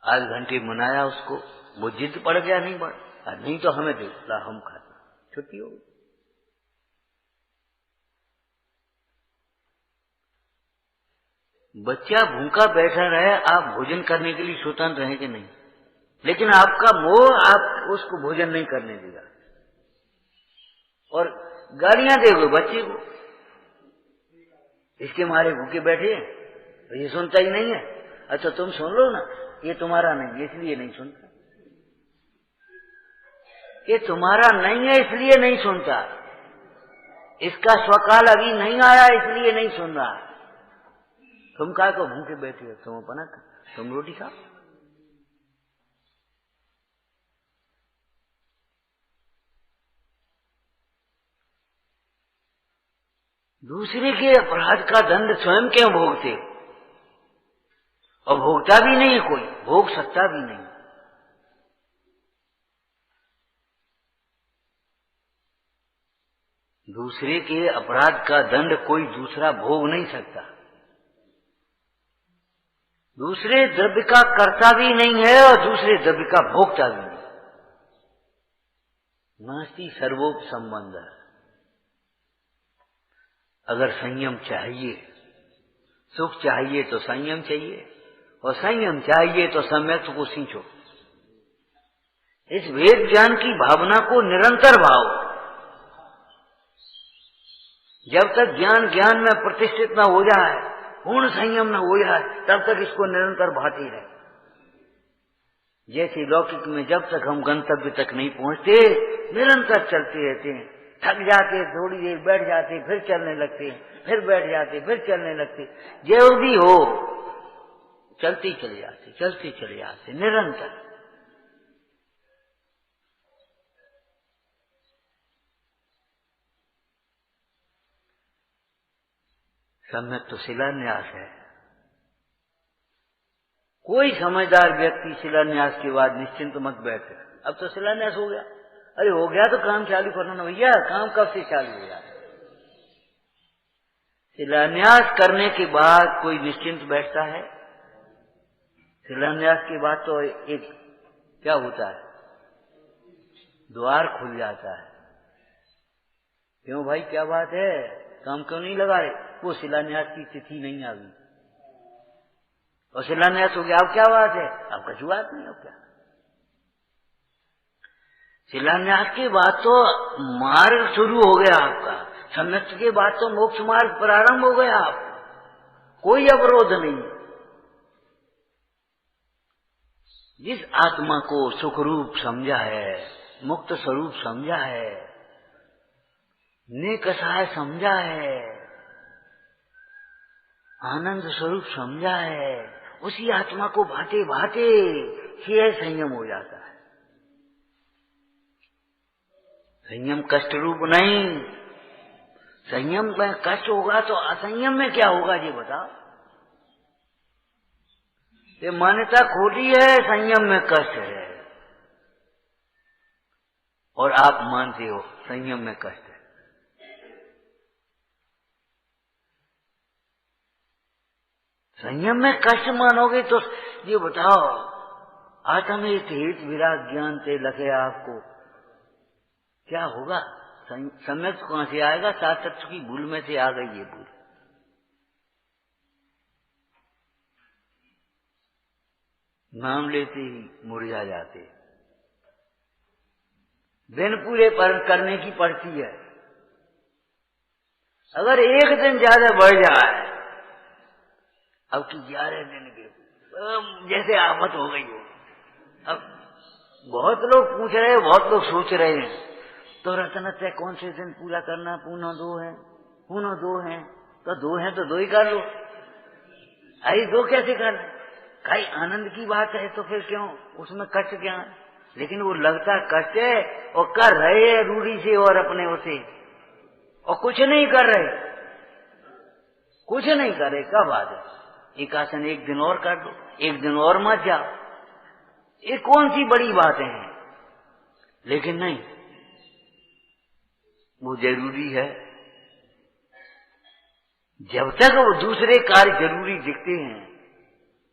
आध घंटे मनाया उसको, वो जिद पड़ गया, नहीं पड़, नहीं तो हमें दे, हम खाते, छुट्टी हो गई। बच्चा भूखा बैठा रहे, आप भोजन करने के लिए स्वतंत्र हैं कि नहीं? लेकिन आपका मोह आप उसको भोजन नहीं करने देगा, और गालियां देगा बच्चे को, इसके मारे भूखे बैठे हैं, तो ये सुनता ही नहीं है। अच्छा तुम सुन लो ना, ये तुम्हारा नहीं है इसलिए नहीं सुनता, ये तुम्हारा नहीं है इसलिए नहीं सुनता, इसका स्वकाल अभी नहीं आया इसलिए नहीं सुन रहा। तुम काय को भूखे बैठे हो, तुम अपना तुम रोटी खाओ। दूसरे के अपराध का दंड स्वयं क्यों भोगते? और भोगता भी नहीं कोई, भोग सकता भी नहीं। दूसरे के अपराध का दंड कोई दूसरा भोग नहीं सकता। दूसरे द्रव्य का कर्ता भी नहीं है और दूसरे द्रव्य का भोगता भी नहीं। नास्ति सर्वोप संबंध। अगर संयम चाहिए, सुख चाहिए तो संयम चाहिए, और संयम चाहिए तो सम्यक को सींचो। इस वेद ज्ञान की भावना को निरंतर भाव। जब तक ज्ञान में प्रतिष्ठित न हो जाए, पूर्ण संयम न हो जाए, तब तक इसको निरंतर भाती रहे। जैसे लौकिक में जब तक हम गंतव्य तक नहीं पहुंचते निरंतर चलते रहते हैं, थक जाते, थोड़ी देर बैठ जाते, फिर चलने लगते, फिर बैठ जाते, फिर चलने लगते। जो भी हो चलते चले जाते निरंतर। सम्यक तो शिलान्यास है। कोई समझदार व्यक्ति शिलान्यास के बाद निश्चिंत मत बैठे, अब तो शिलान्यास हो गया, अरे हो गया तो काम चालू करना ना भैया, काम कब से चालू हो जाए। शिलान्यास करने के बाद कोई निश्चिंत बैठता है? शिलान्यास के बाद तो एक क्या होता है, द्वार खुल जाता है। क्यों भाई क्या बात है, काम क्यों नहीं लगा रहे? वो शिलान्यास की तिथि नहीं आ गई और शिलान्यास हो गया, अब क्या बात है, अब कछु बात नहीं हो क्या। शिलान्यास के बाद तो मार्ग शुरू हो गया आपका, सम्यक के बाद तो मोक्ष मार्ग प्रारंभ हो गया आपका, कोई अवरोध नहीं। जिस आत्मा को सुख रूप समझा है, मुक्त स्वरूप समझा है, निकषाय समझा है, आनंद स्वरूप समझा है, उसी आत्मा को भाते भाते यह संयम हो जाता है। संयम कष्ट रूप नहीं, संयम में कष्ट होगा तो असंयम में क्या होगा ये बताओ। ये मान्यता खोटी है, संयम में कष्ट है, और आप मानते हो संयम में कष्ट है। संयम में कष्ट मानोगे तो ये बताओ, आत्मेत हित विराग ज्ञान से लगे आपको क्या होगा? सम्यक कहां से आएगा? सात तत्व की भूल में से आ गई ये भूल। नाम लेते ही मुरझा जाते, दिन पूरे पर करने की पड़ती है। अगर एक दिन ज्यादा बढ़ जाए, अब की 11 दिन के जैसे आफत हो गई हो। अब बहुत लोग पूछ रहे हैं, बहुत लोग सोच रहे हैं, तो रत्नत्रय कौन से दिन पूरा करना? पुनः 2 है, पुनः 2 है, तो 2 है तो 2 ही कर लो। अरे 2 कैसे कर? कई आनंद की बात है तो फिर क्यों उसमें कष्ट क्या है? लेकिन वो लगता कष्ट है और कर रहे हैं रूढ़ी से और अपने उसे, और कुछ नहीं कर रहे, कुछ नहीं कर रहे। क्या बात है? एक आसन एक दिन और कर दो, एक दिन और मत जाओ, ये कौन सी बड़ी बातें हैं? लेकिन नहीं, वो जरूरी है। जब तक वो दूसरे कार्य जरूरी दिखते हैं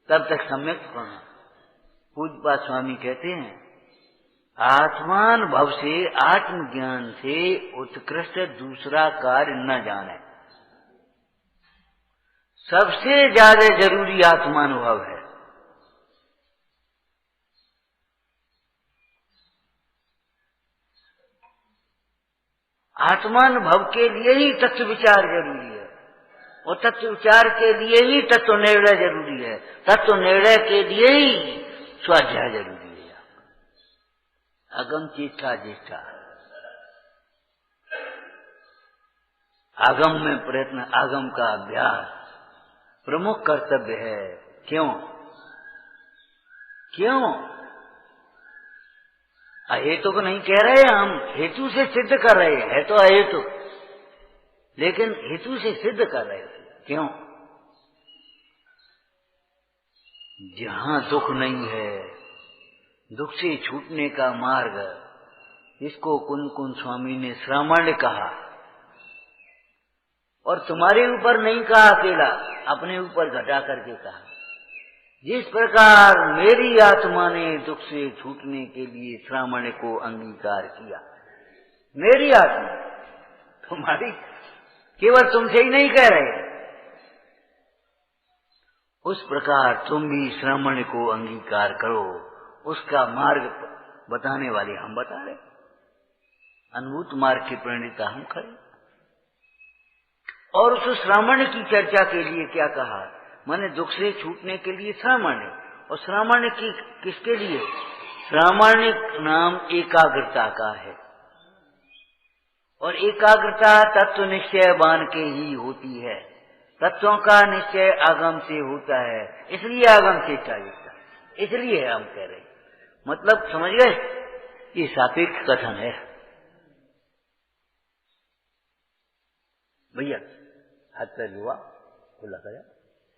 तब तक सम्यक होना। पूज्यपाद स्वामी कहते हैं, आत्मान भव से, आत्मज्ञान से उत्कृष्ट दूसरा कार्य न जाने। सबसे ज्यादा जरूरी आत्मानुभव है। आत्मानुभव के लिए ही तत्व विचार जरूरी है, और तत्व विचार के लिए ही तत्व निर्णय जरूरी है, तत्व निर्णय के लिए ही स्वाध्याय जरूरी है। अगम चेष्टा ज्येष्ठा, आगम में प्रयत्न, आगम का अभ्यास प्रमुख कर्तव्य है। क्यों? अहेतु को नहीं कह रहे हम, हेतु से सिद्ध कर रहे हैं, तो अहेतु, लेकिन हेतु से सिद्ध कर रहे थे। क्यों? जहां दुख नहीं है, दुख से छूटने का मार्ग, इसको कुन कुन स्वामी ने श्रामण्य कहा, और तुम्हारे ऊपर नहीं कहा अकेला, अपने ऊपर घटा करके कहा। जिस प्रकार मेरी आत्मा ने दुख से छूटने के लिए श्रामण्य को अंगीकार किया, मेरी आत्मा, तुम्हारी केवल तुमसे ही नहीं कह रहे, उस प्रकार तुम भी श्रामण्य को अंगीकार करो। उसका मार्ग बताने वाले हम बता रहे, अनुभूत मार्ग के प्रणेता हम खड़े। और उस श्रामण्य की चर्चा के लिए क्या कहा? माने दुख से छूटने के लिए श्रामण्य, और श्रामण्य किसके लिए? श्रामण्य नाम एकाग्रता का है, और एकाग्रता तत्व निश्चय बान के ही होती है। तत्वों का निश्चय आगम से होता है, इसलिए आगम से चाहिए, इसलिए हम कह रहे हैं। मतलब समझ गए? ये सापेक्ष कथन है भैया। हाथ पैर धोआ, खुला करा,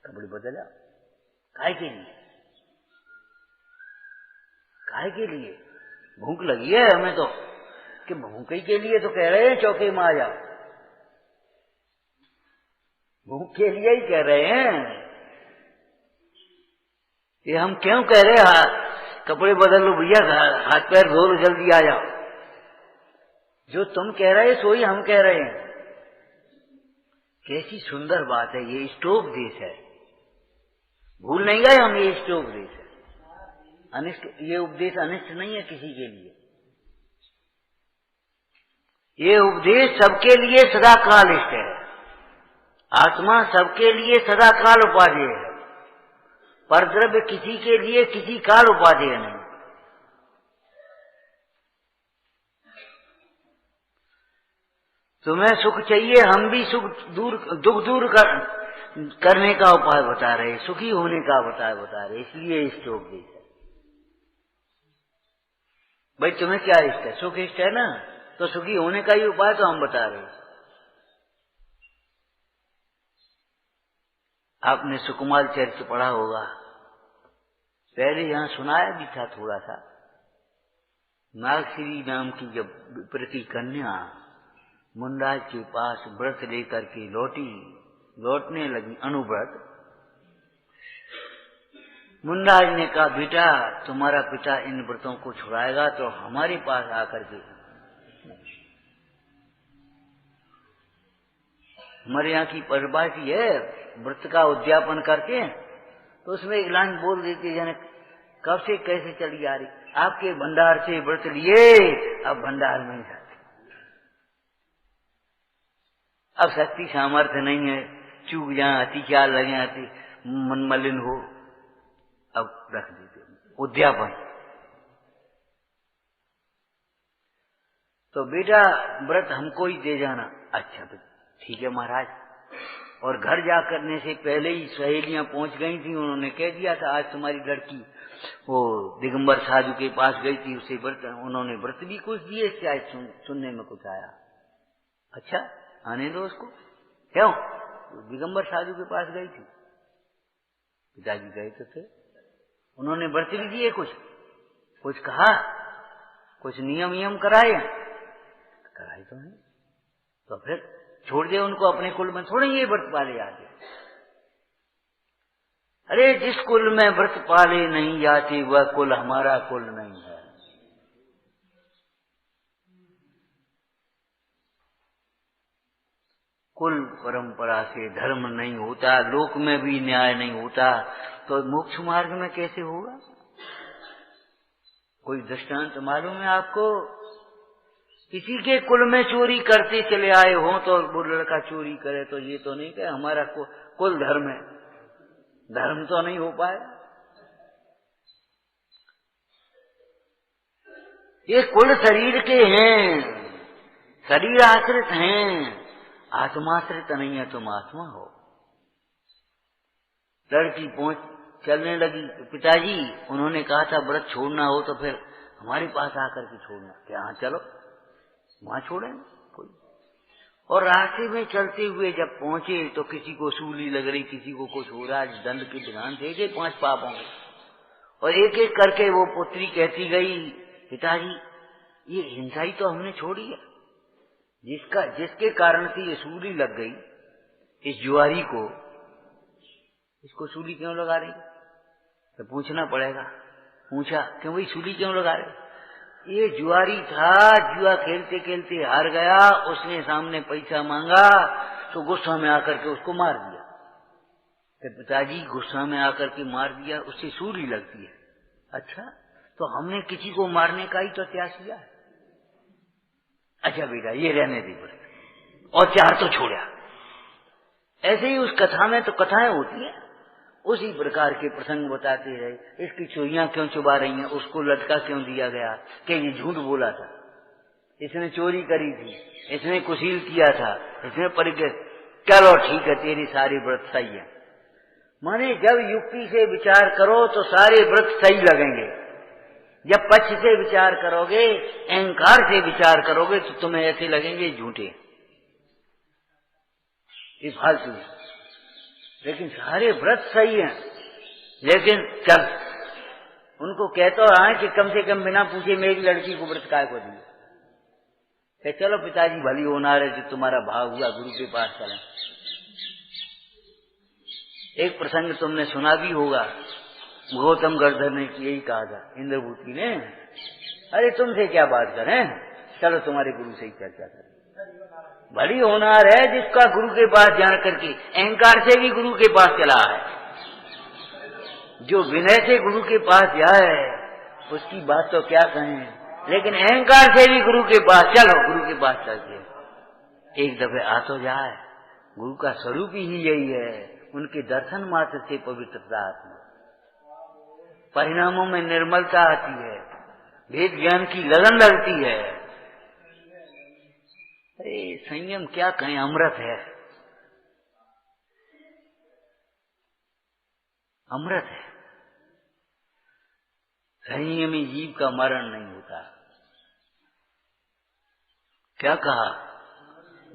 कपड़े बदला, काहे के लिए? काहे के लिए? भूख लगी है हमें तो, कि भूख के लिए तो कह रहे हैं चौके में आ जाओ, भूख के लिए ही कह रहे हैं। ये हम क्यों कह रहे हैं कपड़े बदल लो भैया, हाथ पैर धो लो, जल्दी आ जाओ? जो तुम कह रहे हो सोई हम कह रहे हैं। कैसी सुंदर बात है, ये इष्टोपदेश है, भूल नहीं गए हम, ये इष्टोपदेश है। अनिष्ट, ये उपदेश अनिष्ट नहीं है किसी के लिए, ये उपदेश सबके लिए सदा काल इष्ट है। आत्मा सबके लिए सदा काल उपादेय है, पर द्रव्य किसी के लिए किसी काल उपादेय नहीं। तुम्हें सुख चाहिए, हम भी दुख दूर करने का उपाय बता रहे, सुखी होने का उपाय बता रहे, इसलिए इष्ट उपदेश है। भाई तुम्हें क्या इष्ट है? सुख इष्ट है ना, तो सुखी होने का ही उपाय तो हम बता रहे हैं। आपने सुकुमार चरित्र पढ़ा होगा, पहले यहां सुनाया भी था थोड़ा सा। नागश्री नाम की जब विप्र की कन्या मुंडराज के पास व्रत लेकर के लौटने लगी अनुव्रत, मुंडराज ने कहा बेटा तुम्हारा पिता इन व्रतों को छुड़ाएगा तो हमारे पास आकर के, हमारे यहाँ की परिभाषा है व्रत का उद्यापन करके, तो उसमें एक लाइन बोल देती है, कब से कैसे चली आ रही, आपके भंडार से व्रत लिए, अब भंडार में ही जाते, अब शक्ति सामर्थ्य नहीं है, चूक जाए, अति ख्याल लगे, अति मन मलिन हो, अब रख देते उद्यापन। तो बेटा व्रत हमको ही दे जाना। अच्छा ठीक है महाराज। और घर जा करने से पहले ही सहेलियां पहुंच गई थी, उन्होंने कह दिया था आज तुम्हारी लड़की वो दिगंबर साधु के पास गई थी, उसे व्रत, उन्होंने व्रत भी कुछ दिए, शायद सुनने में कुछ आया। अच्छा आने दो उसको, क्यों? दिगंबर साधु के पास गई थी, पिताजी गए तो थे, उन्होंने व्रत भी दिए, कुछ कहा, कुछ नियम कराए तो नहीं, तो फिर छोड़ दे उनको, अपने कुल में थोड़े ये व्रत पाले जाते। अरे जिस कुल में व्रत पाले नहीं जाते वह कुल हमारा कुल नहीं है। कुल परंपरा से धर्म नहीं होता, लोक में भी न्याय नहीं होता, तो मोक्ष मार्ग में कैसे होगा? कोई दृष्टांत मालूम है आपको? किसी के कुल में चोरी करते चले आए हो तो वो लड़का चोरी करे तो ये तो नहीं कहे हमारा कुल धर्म है, धर्म तो नहीं हो पाए। ये कुल शरीर के हैं, शरीर आश्रित हैं, आत्माश्रित नहीं है, तुम आत्मा हो। लड़की चलने लगी, पिताजी उन्होंने कहा था व्रत छोड़ना हो तो फिर हमारे पास आकर के छोड़ना, क्या हाँ चलो वहां छोड़ें कोई। और रास्ते में चलते हुए जब पहुंचे तो किसी को सूली लग रही, किसी को कुछ हो रहा, दंड के ध्यान थे 5 पापों के, और एक एक करके वो पुत्री कहती गई पिताजी ये हिंसा ही तो हमने छोड़ी है, जिसके कारण से ये सूली लग गई इस जुआरी को, इसको सूली क्यों लगा रही? तो पूछना पड़ेगा। पूछा क्यों भाई सूली क्यों लगा रहे? ये जुआरी था, जुआ खेलते खेलते हार गया, उसने सामने पैसा मांगा तो गुस्सा में आकर के उसको मार दिया। तो पिताजी गुस्सा में आकर के मार दिया, उससे सूली लगती है। अच्छा तो हमने किसी को मारने का ही तो त्याग किया है। अच्छा बेटा ये रहने दी बस, और 4 तो छोड़ा। ऐसे ही उस कथा में तो कथाएं होती हैं, उसी प्रकार के प्रसंग बताते रहे। इसकी चोरियां क्यों चुबा रही हैं, उसको लटका क्यों दिया गया कि ये झूठ बोला था, इसने चोरी करी थी, इसने कुशील किया था, इसने चलो ठीक है तेरी सारी व्रत सही है। माने जब युक्ति से विचार करो तो सारे व्रत सही लगेंगे, जब पक्ष से विचार करोगे, अहंकार से विचार करोगे तो तुम्हें ऐसे लगेंगे झूठे, ये फालतू। लेकिन सारे व्रत सही हैं। लेकिन चल उनको कहता रहा है कि कम से कम बिना पूछे मेरी लड़की को व्रत काय को दिए, चलो पिताजी भली होना है जो तुम्हारा भाव हुआ गुरु के पास चलें। एक प्रसंग तुमने सुना भी होगा, गौतम गर्धन ने यही कहा था इंद्रभूति ने, अरे तुमसे क्या बात करें, चलो तुम्हारे गुरु से ही चर्चा करें। बड़ी होनहार है जिसका गुरु के पास जान करके अहंकार से भी गुरु के पास चला है। जो विनय से गुरु के पास जाए उसकी बात तो क्या कहें, लेकिन अहंकार से भी गुरु के पास चलो, गुरु के पास चलते एक दफे आ तो जाए। गुरु का स्वरूप ही यही है, उनके दर्शन मात्र से पवित्रता आती है, परिणामों में निर्मलता आती है, वेद ज्ञान की लगन लगती है। अरे संयम क्या कहें, अमृत है, अमृत है। संयमी जीव का मरण नहीं होता। क्या कहा,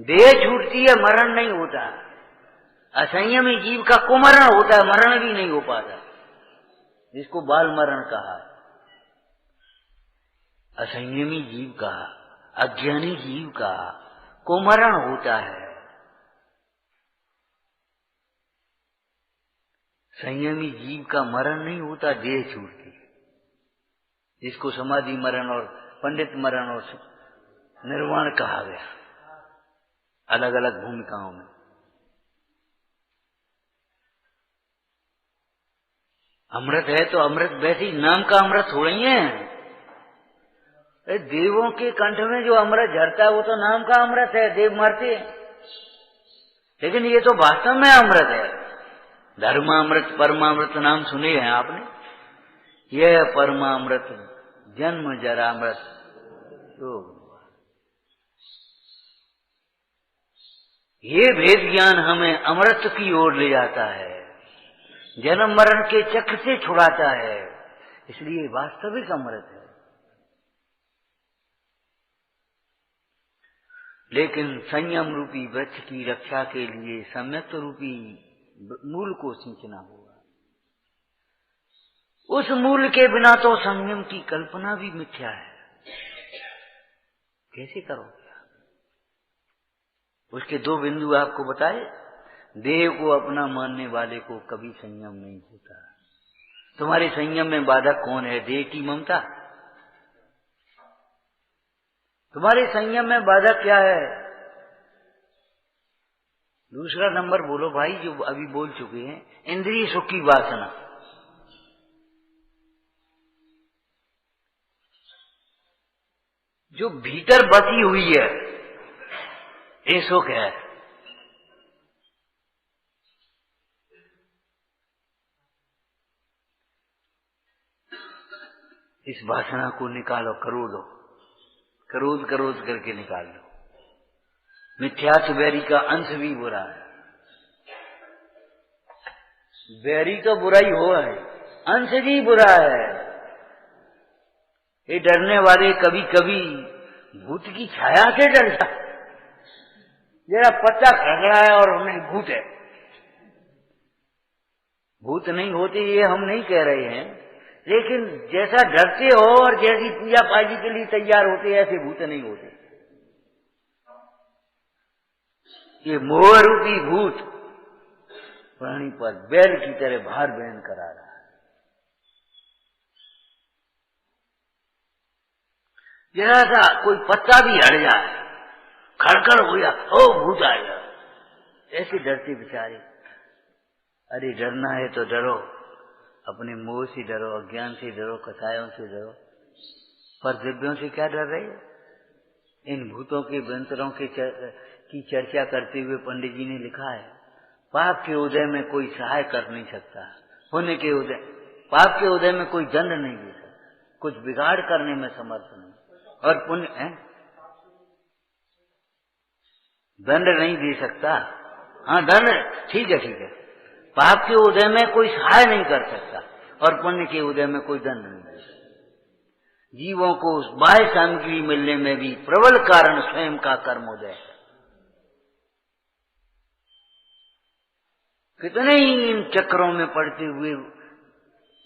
देह छूटती है मरण नहीं होता, असंयमी जीव का कुमरण होता है, मरण भी नहीं हो पाता, जिसको बाल मरण कहा। असंयमी जीव का, अज्ञानी जीव का कुमरण होता है। संयमी जीव का मरण नहीं होता, देह छूटती है, जिसको समाधि मरण और पंडित मरण और निर्वाण कहा गया अलग अलग भूमिकाओं में। अमृत है तो अमृत वैसे नाम का अमृत हो रही है। देवों के कंठ में जो अमृत झरता है वो तो नाम का अमृत है, देव मरते हैं, लेकिन ये तो वास्तव में अमृत है। धर्मामृत परमामृत नाम सुने हैं आपने, यह परमामृत जन्म जरामृत। तो ये भेद ज्ञान हमें अमृत की ओर ले जाता है, जन्म मरण के चक्र से छुड़ाता है, इसलिए वास्तविक अमृत है। लेकिन संयम रूपी वृक्ष की रक्षा के लिए सम्यक रूपी मूल को सींचना होगा। उस मूल के बिना तो संयम की कल्पना भी मिथ्या है, कैसे करोगे? उसके दो बिंदु आपको बताए। देह को अपना मानने वाले को कभी संयम नहीं होता। तुम्हारे संयम में बाधक कौन है? देह की ममता। तुम्हारे संयम में बाधक क्या है? दूसरा नंबर बोलो भाई, जो अभी बोल चुके हैं, इंद्रिय सुख की वासना। जो भीतर बसी हुई है, ये सुख है। इस वासना को निकालो, करोड़ो करोड़ करोड़ करके निकाल लो। मिथ्यात्व बैरी का अंश भी बुरा है। बैरी तो बुराई हो है, अंश भी बुरा है। ये डरने वाले कभी कभी भूत की छाया से डरता, जरा पत्ता खड़खड़ा है और हमें भूत है। भूत नहीं होते ये हम नहीं कह रहे हैं, लेकिन जैसा डरते हो और जैसी पूजा पाजी के लिए तैयार होते ऐसे भूत नहीं होते। ये मोह रूपी भूत प्राणी पर बैल की तरह भार बहन करा रहा है। जरा सा कोई पत्ता भी हट जाए, खड़खड़ हो जा, ओ भूत आएगा, ऐसे डरते बेचारे। अरे डरना है तो डरो, अपने मोह से डरो, अज्ञान से डरो, कसायों से डरो, पर दिव्यों से क्या डर रहे हो? इन भूतों के व्यंतरों की चर्चा करते हुए पंडित जी ने लिखा है, पाप के उदय में कोई सहाय कर नहीं सकता, पुण्य के उदय, पाप के उदय में कोई दंड नहीं दे सकता, कुछ बिगाड़ करने में समर्थ नहीं। और पुण्य है दंड नहीं दे सकता। हाँ दंड ठीक है, ठीक है। पाप के उदय में कोई सहाय नहीं कर सकता और पुण्य के उदय में कोई दंड नहीं दे सकता। जीवों को बाह्य सामग्री मिलने में भी प्रबल कारण स्वयं का कर्मोदय है। कितने ही इन चक्रों में पड़ते हुए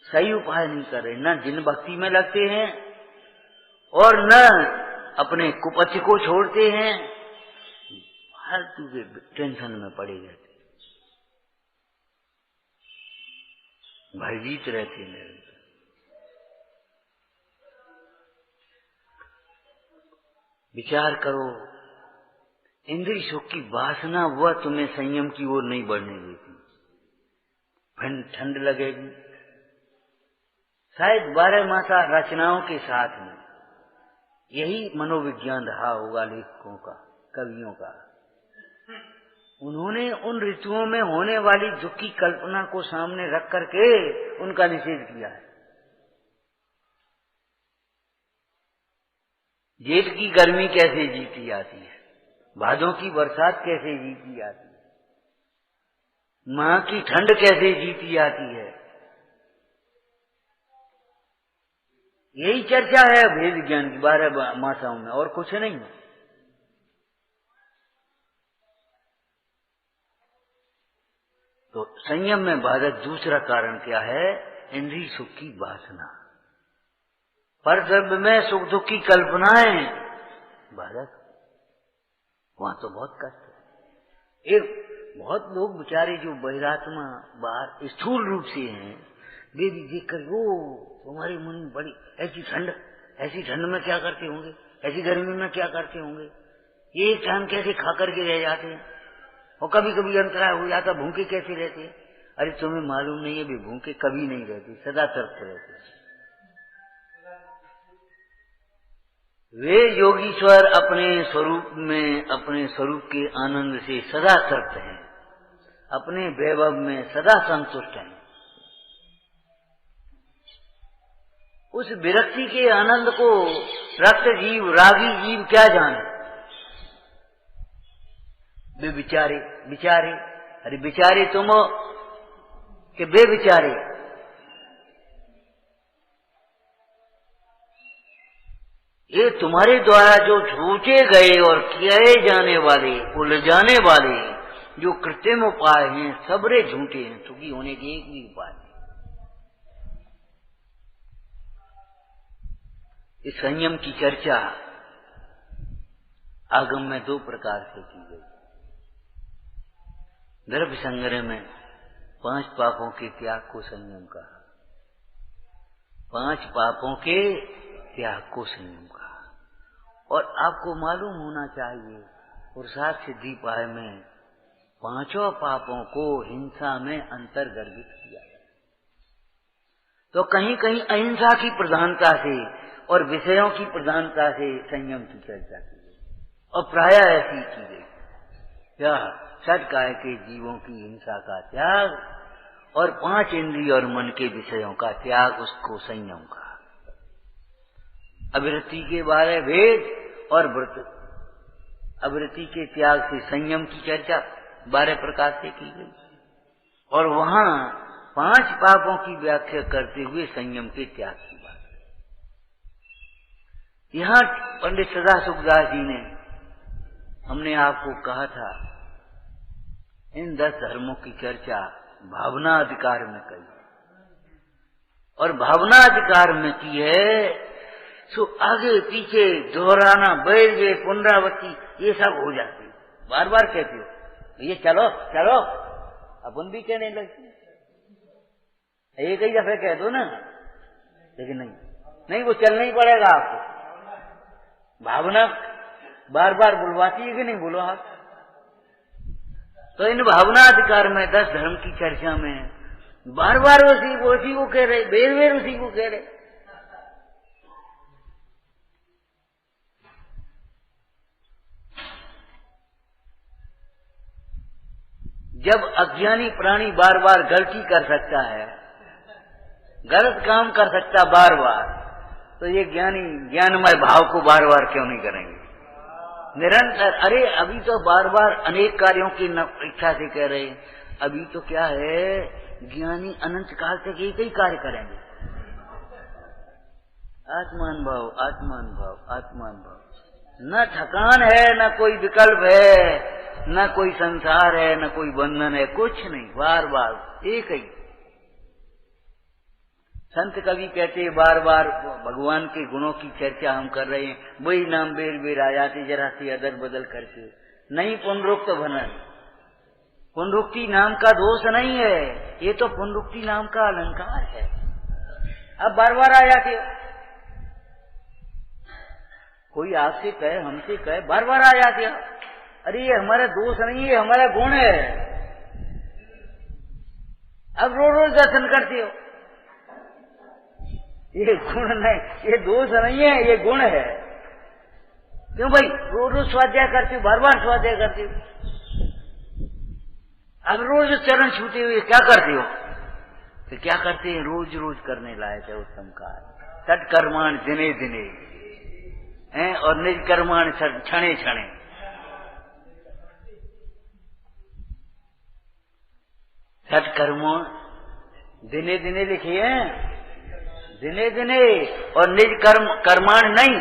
सही उपाय नहीं कर रहे, न जिन भक्ति में लगते हैं और न अपने कुपथ को छोड़ते हैं, फालतू के टेंशन में पड़े रहते, भयभीत रहते हैं। विचार करो, इंद्रिय सुख की वासना वह तुम्हें संयम की ओर नहीं बढ़ने देती, फिर ठंड लगेगी। शायद 12 मासा रचनाओं के साथ में यही मनोविज्ञान रहा होगा लेखकों का, कवियों का। उन्होंने उन ऋतुओं में होने वाली दुख की कल्पना को सामने रख करके उनका निषेध किया है। जेठ की गर्मी कैसे जीती जाती है, भादों की बरसात कैसे जीती जाती है, माह की ठंड कैसे जीती जाती है, यही चर्चा है वेद विज्ञान की 12 मासाओं में, और कुछ नहीं है। तो संयम में बाधक दूसरा कारण क्या है? इंद्रिय सुख की वासना, पर द्रव्य में सुख दुख की कल्पनाएं बाधक, वहां तो बहुत कष्ट है। एक बहुत लोग बेचारे जो बहिरात्मा बाहर स्थूल रूप से हैं, वे भी देख कर वो तुम्हारे मन में बड़ी ऐसी ठंड में क्या करते होंगे, ऐसी गर्मी में क्या करते होंगे, ये एक टाइम कैसे खा करके रह जाते हैं, और कभी कभी अंतराय हो जाता, भूखे कैसे रहते हैं। अरे तुम्हें मालूम नहीं है, वे भूखे कभी नहीं रहते, सदा तृप्त रहते। वे योगीश्वर अपने स्वरूप में, अपने स्वरूप के आनंद से सदा तृप्त हैं, अपने वैभव में सदा संतुष्ट हैं। उस विरक्ति के आनंद को रक्त जीव, रागी जीव क्या जाने। वे बिचारे, अरे बिचारे तुम हो कि वे बिचारे। ये तुम्हारे द्वारा जो सोचे गए और किए जाने वाले, उलझाने वाले जो कृत्रिम उपाय हैं, सबरे झूठे हैं, सुखी होने के एक भी उपाय नहीं। इस संयम की चर्चा आगम में 2 प्रकार से की गई। द्रव्य संग्रह में 5 पापों के त्याग को संयम कहा, 5 पापों के त्याग को संयम कहा। और आपको मालूम होना चाहिए, पुरुषार्थ सिद्धि पाए में 5 पापों को हिंसा में अंतर्गर्भित किया है। तो कहीं कहीं अहिंसा की प्रधानता से और विषयों की प्रधानता से संयम की चर्चा की गई, और प्राय ऐसी की गई। क्या षटकाय के जीवों की हिंसा का त्याग और 5 इंद्रिय और मन के विषयों का त्याग, उसको संयम कहा। अविरति के बारे वेद और व्रत, अविरति के त्याग से संयम की चर्चा 12 प्रकार से की गई, और वहां 5 पापों की व्याख्या करते हुए संयम के त्याग की बात। यहां पंडित सदा सुखदास जी ने, हमने आपको कहा था, इन 10 धर्मों की चर्चा भावना अधिकार में कही, और भावना अधिकार में की है सो आगे पीछे दोहराना, बैल ये पुनरावृत्ति, ये सब हो जाती है। बार बार कहते हो ये चलो चलो, अपन भी कहने लगते, एक ही दफे कह दो ना, लेकिन नहीं, वो चलना ही पड़ेगा आपको। भावना बार बार बुलवाती है कि नहीं, बोलो आप। तो इन भावना अधिकार में 10 धर्म की चर्चा में बार बार उसी को कह रहे, बेर बेर उसी को कह रहे। जब अज्ञानी प्राणी बार बार गलती कर सकता है, गलत काम कर सकता बार बार, तो ये ज्ञानी ज्ञानमय भाव को बार बार क्यों नहीं करेंगे? निरंतर, अरे अभी तो बार बार अनेक कार्यों की इच्छा से कह रहे हैं, अभी तो क्या है, ज्ञानी अनंत काल तक एक ही कार्य करेंगे, आत्मान भाव, आत्मान भाव, आत्मान भाव। न थकान है, न कोई विकल्प है, न कोई संसार है, न कोई बंधन है, कुछ नहीं, बार बार एक ही। संत कवि कहते हैं बार बार भगवान के गुणों की चर्चा हम कर रहे हैं, वही नाम बेर बेर आ जाते जरा सी अदल बदल करके, नहीं पुनरुक्त भनन। पुनरुक्ति नाम का दोष नहीं है, ये तो पुनरुक्ति नाम का अलंकार है। अब बार बार आ जाते हो, कोई आपसे कहे, हमसे कहे, बार बार आ जाते हो, अरे ये हमारा दोष नहीं है, हमारा गुण है। अब रोज रोज दर्शन करते हो, ये गुण नहीं, ये दोष नहीं है, ये गुण है। क्यों भाई? रोज रोज स्वाध्याय करते हो, बार बार स्वाध्याय करते हो, अब रोज चरण छूते हुए क्या करते हो? तो क्या करते हैं? रोज रोज करने लायक है उत्तम कार्य, सत्कर्माण दिने दिने हैं, और निज कर्माण क्षणे क्षणे। सत्कर्मों दिने दिने लिखिए, दिने दिने, और निज कर्म, कर्माण नहीं,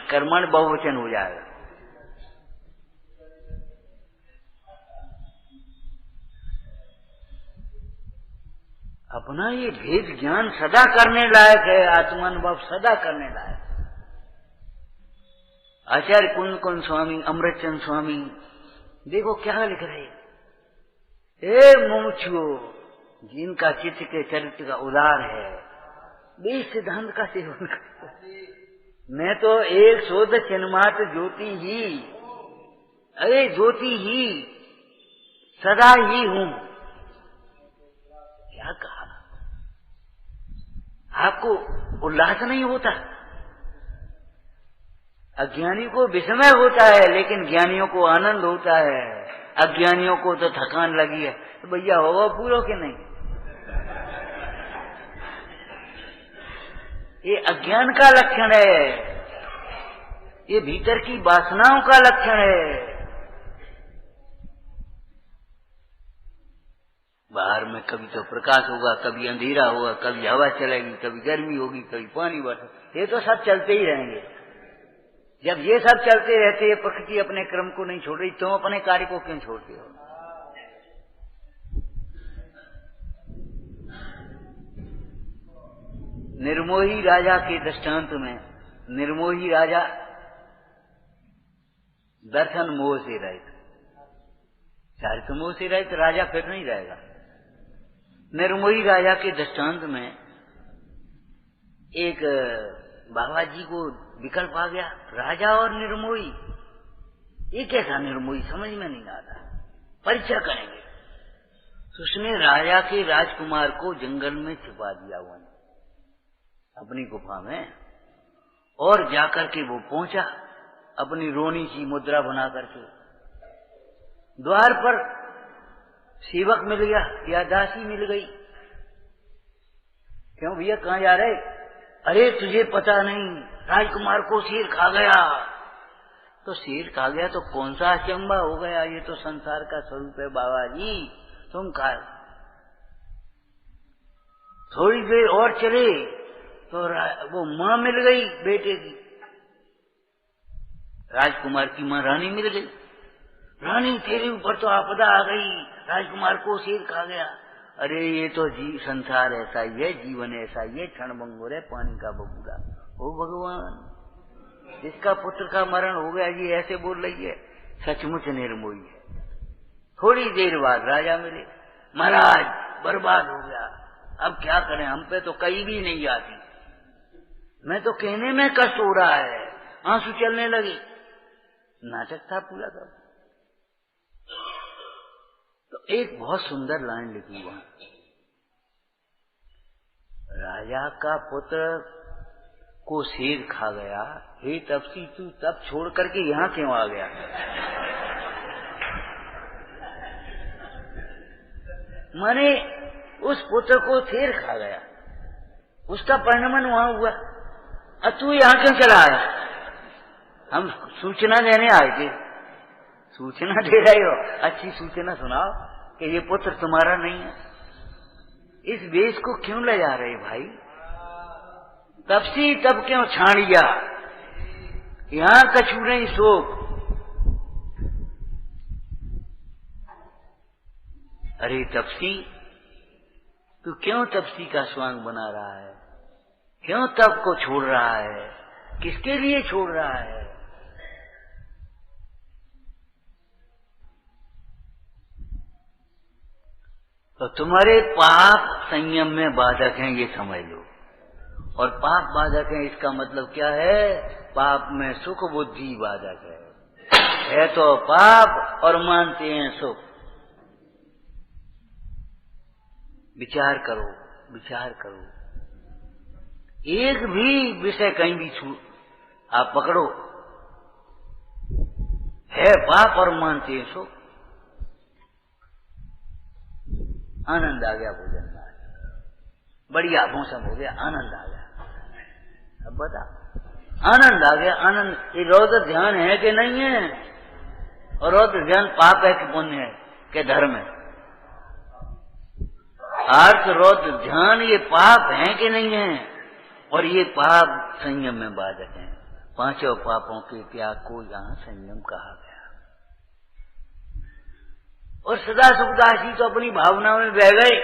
कर्मण बहुवचन हो जाएगा। अपना ये भेद ज्ञान सदा करने लायक है, आत्मानुभव सदा करने लायक। आचार्य कुंद कुंद स्वामी, अमृतचंद स्वामी देखो क्या लिख रहे, ए मुमुक्षुओ, जिनका चित्त के चरित्र का उदार है, वे सिद्धांत का सेवन करते। मैं तो एक शोध चिन्मात्र ज्योति ही, अरे ज्योति ही सदा ही हूं। क्या कहा? आपको उल्लास नहीं होता? अज्ञानी को विस्मय होता है, लेकिन ज्ञानियों को आनंद होता है। अज्ञानियों को तो थकान लगी है, तो भैया होगा पूरा कि नहीं? ये अज्ञान का लक्षण है, ये भीतर की वासनाओं का लक्षण है। बाहर में कभी तो प्रकाश होगा, कभी अंधेरा होगा, कभी हवा चलेगी, कभी गर्मी होगी, कभी पानी बरसा, ये तो सब चलते ही रहेंगे। जब ये सब चलते रहते हैं, प्रकृति अपने क्रम को नहीं छोड़ रही, तुम अपने कार्य को क्यों छोड़ते हो? निर्मोही राजा के दृष्टांत में, निर्मोही राजा दर्शन मोह से रहित, चारित्र मोह से रहित राजा फिर नहीं रहेगा। निर्मोही राजा के दृष्टांत में एक बाबा जी को विकल्प आ गया, राजा और निर्मोही, ये कैसा निर्मोही समझ में नहीं आता, परीक्षा करेंगे। तो उसने राजा के राजकुमार को जंगल में छुपा दिया हुआ अपनी गुफा में, और जाकर के वो पहुंचा अपनी रोनी सी मुद्रा बना करके। द्वार पर सेवक मिल गया या दासी मिल गई, क्यों भैया कहाँ जा रहे? अरे तुझे पता नहीं, राजकुमार को शेर खा गया। तो शेर खा गया तो कौन सा अचंबा हो गया, ये तो संसार का स्वरूप है बाबा जी, तुम खा। थोड़ी देर और चले तो वो माँ मिल गई बेटे की, राजकुमार की माँ रानी मिल गई। रानी तेरे ऊपर तो आपदा आ गई, राजकुमार को शेर खा गया। अरे ये तो संसार ऐसा ही है, जीवन ऐसा ही है, क्षण भंगुर है, पानी का बबूला। ओ भगवान, जिसका पुत्र का मरण हो गया ये ऐसे बोल रही है, सचमुच निर्मोही है। थोड़ी देर बाद राजा मिले, महाराज बर्बाद हो गया, अब क्या करें, हम पे तो कहीं भी नहीं आती, मैं तो कहने में कष्ट हो रहा है, आंसू चलने लगे। नाटक था पूरा का। तो एक बहुत सुंदर लाइन लिखी वहां, राजा का पुत्र को शेर खा गया, हे तपसी तू तब छोड़ करके यहाँ क्यों आ गया? माने उस पुत्र को शेर खा गया, उसका परिणमन वहां हुआ। अब तू यहाँ क्यों चला आया? हम सूचना देने आए थे। सूचना दे रहे हो, अच्छी सूचना सुनाओ कि ये पुत्र तुम्हारा नहीं है। इस वेश को क्यों ले जा रहे भाई? तपसी तब क्यों छाणिया, यहाँ कछु नहीं शोक। अरे तपसी, तू क्यों तपसी का स्वांग बना रहा है? क्यों तप को छोड़ रहा है? किसके लिए छोड़ रहा है? तो तुम्हारे पाप संयम में बाधक हैं, ये समझ लो। और पाप बाधक है इसका मतलब क्या है? पाप में सुख बुद्धि बाधक है तो पाप और मानते हैं सुख। विचार करो, विचार करो। एक भी विषय कहीं भी आप पकड़ो, है पाप और मानते हैं सुख। आनंद आ गया, भोजन में बढ़िया मौसम हो गया, आनंद आ गया। अब बता, आनंद आ गया, आनंद। ये रौद्र ध्यान है कि नहीं है? और रौद्र ध्यान पाप है कि पुण्य है कि धर्म है? अर्थ रौद्र ध्यान ये पाप है कि नहीं है? और ये पाप संयम में बाधक हैं। पांचों पापों के त्याग को यहाँ संयम कहा गया। और सदा सुखदास जी तो अपनी भावनाओं में बह गए,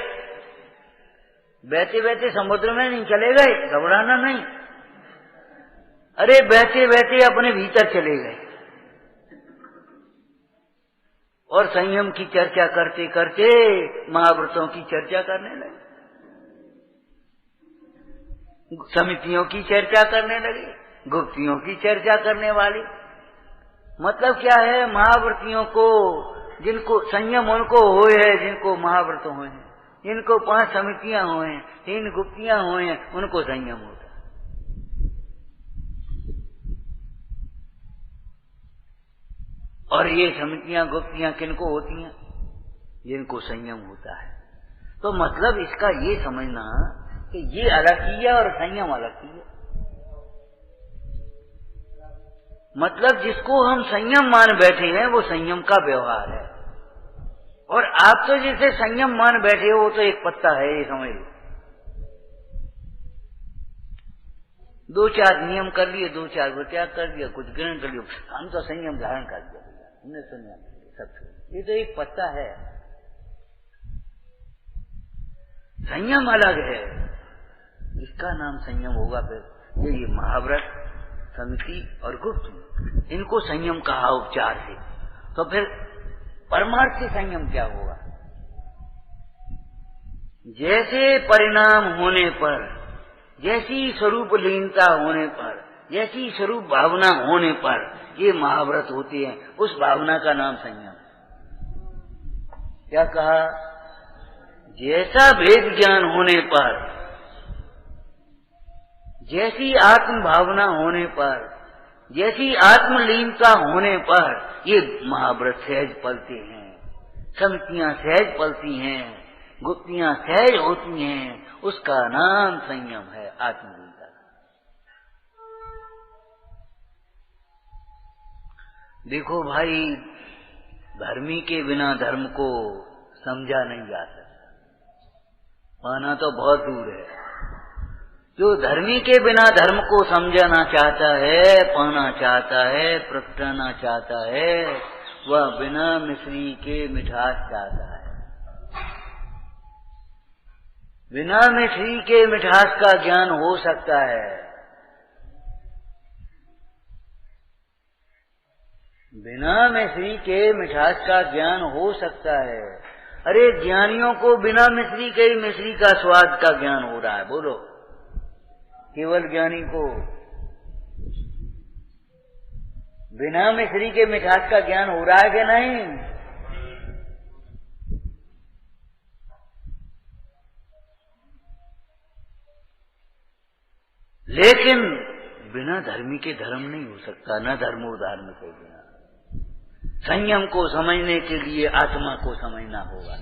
बहते बहते समुद्र में नहीं चले गए, घबराना नहीं। अरे बहते बहते अपने भीतर चले गए और संयम की चर्चा करते करते महाव्रतों की चर्चा करने लगे, समितियों की चर्चा करने लगे, गुप्तियों की चर्चा करने वाली। मतलब क्या है? महाव्रतियों को, जिनको संयम उनको हुए है, जिनको महाव्रत हुए हैं, जिनको 5 समितियां हुए हैं, 3 गुप्तियां हुए हैं, उनको संयम होता है। और ये समितियां गुप्तियां किनको होती हैं? जिनको संयम होता है। तो मतलब इसका ये समझना कि ये अलग चीज है और संयम अलग चीज है। मतलब जिसको हम संयम मान बैठे हैं वो संयम का व्यवहार है, और आप तो जिसे संयम मान बैठे हो वो तो एक पत्ता है, ये समझ लो। 2-4 नियम कर लिए, 2-4 त्याग कर दिया, कुछ ग्रहण कर लिया, हम तो संयम धारण कर दिया, हमने संयम सब। ये तो एक पत्ता है, संयम अलग है। इसका नाम संयम होगा। फिर ये महाव्रत, समिति और गुप्त, इनको संयम कहा उपचार से। तो फिर परमार्थ से संयम क्या होगा? जैसे परिणाम होने पर, जैसी स्वरूप लीनता होने पर, जैसी स्वरूप भावना होने पर ये महाव्रत होती है, उस भावना का नाम संयम। क्या कहा? जैसा भेद ज्ञान होने पर, जैसी आत्म भावना होने पर, जैसी आत्मलीनता होने पर ये महाव्रत सहज पलते हैं, समितियां सहज पलती हैं, गुप्तियां सहज होती हैं, उसका नाम संयम है, आत्मलीनता। देखो भाई, धर्मी के बिना धर्म को समझा नहीं जा सकता, पाना तो बहुत दूर है। जो धर्मी के बिना धर्म को समझना चाहता है, पाना चाहता है, प्रगटाना चाहता है, वह बिना मिश्री के मिठास चाहता है। बिना मिश्री के मिठास का ज्ञान हो सकता है, बिना मिश्री के मिठास का ज्ञान हो सकता है। अरे ज्ञानियों को बिना मिश्री के ही मिश्री का स्वाद का ज्ञान हो रहा है। बोलो, केवल ज्ञानी को बिना मिश्री के मिठास का ज्ञान हो रहा है कि नहीं? लेकिन बिना धर्मी के धर्म नहीं हो सकता, न धर्मो धार्मिक के बिना। संयम को समझने के लिए आत्मा को समझना होगा।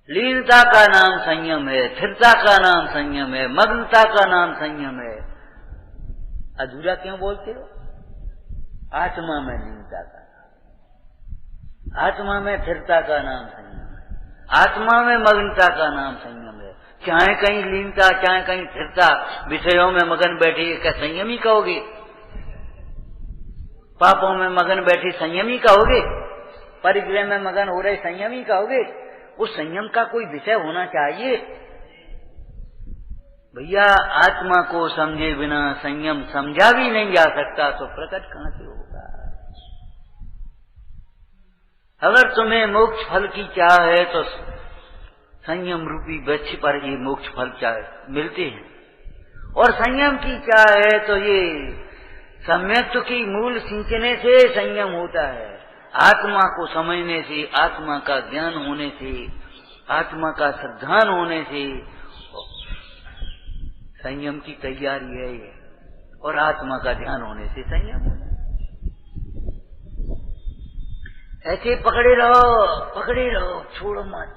लीनता का नाम संयम है, स्थिरता का नाम संयम है, मग्नता का नाम संयम है। अधूरा क्यों बोलते हो? आत्मा में लीनता का नाम, आत्मा में स्थिरता का नाम संयम है, आत्मा में मग्नता का नाम संयम है। चाहे कहीं लीनता चाहे कहीं स्थिरता, विषयों में मगन बैठी क्या संयम ही कहोगे? पापों में मगन बैठी संयम ही कहोगे? परिग्रह में मगन हो रहे संयम ही कहोगे? उस संयम का कोई विषय होना चाहिए। भैया आत्मा को समझे बिना संयम समझा भी नहीं जा सकता, तो प्रकट कहां से होगा? अगर तुम्हें मोक्ष फल की चाह है तो संयम रूपी वृक्ष पर ये मोक्ष फल मिलते हैं, और संयम की चाह है तो ये सम्यक्त्व की मूल सिंचने से संयम होता है। आत्मा को समझने से, आत्मा का ज्ञान होने से, आत्मा का श्रद्धान होने से संयम की तैयारी है ये, और आत्मा का ध्यान होने से संयम होता है। ऐसे पकड़े रहो, छोड़ो मत।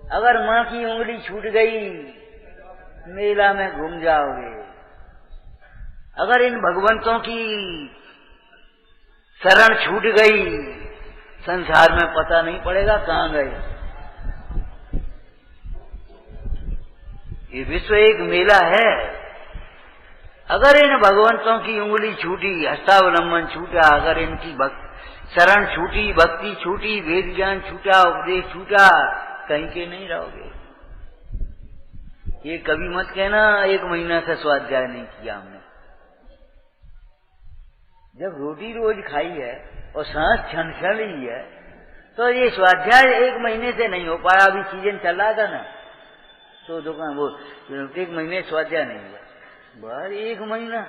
अगर माँ की उंगली छूट गई, मेला में घूम जाओगे। अगर इन भगवंतों की शरण छूट गई, संसार में पता नहीं पड़ेगा कहाँ गए। ये विश्व एक मेला है। अगर इन भगवंतों की उंगली छूटी, हस्तावलंबन छूटा, अगर इनकी शरण छूटी, भक्ति छूटी, वेद ज्ञान छूटा, उपदेश छूटा, कहीं के नहीं रहोगे। ये कभी मत कहना 1 महीना से स्वाध्याय नहीं किया हमने। जब रोटी रोज खाई है और सांस क्षण क्षण ही है, तो ये स्वाध्याय 1 महीने से नहीं हो पाया। अभी सीजन चल रहा था ना, तो दुकान वो 1 महीने स्वाध्याय नहीं हुआ। बाहर 1 महीना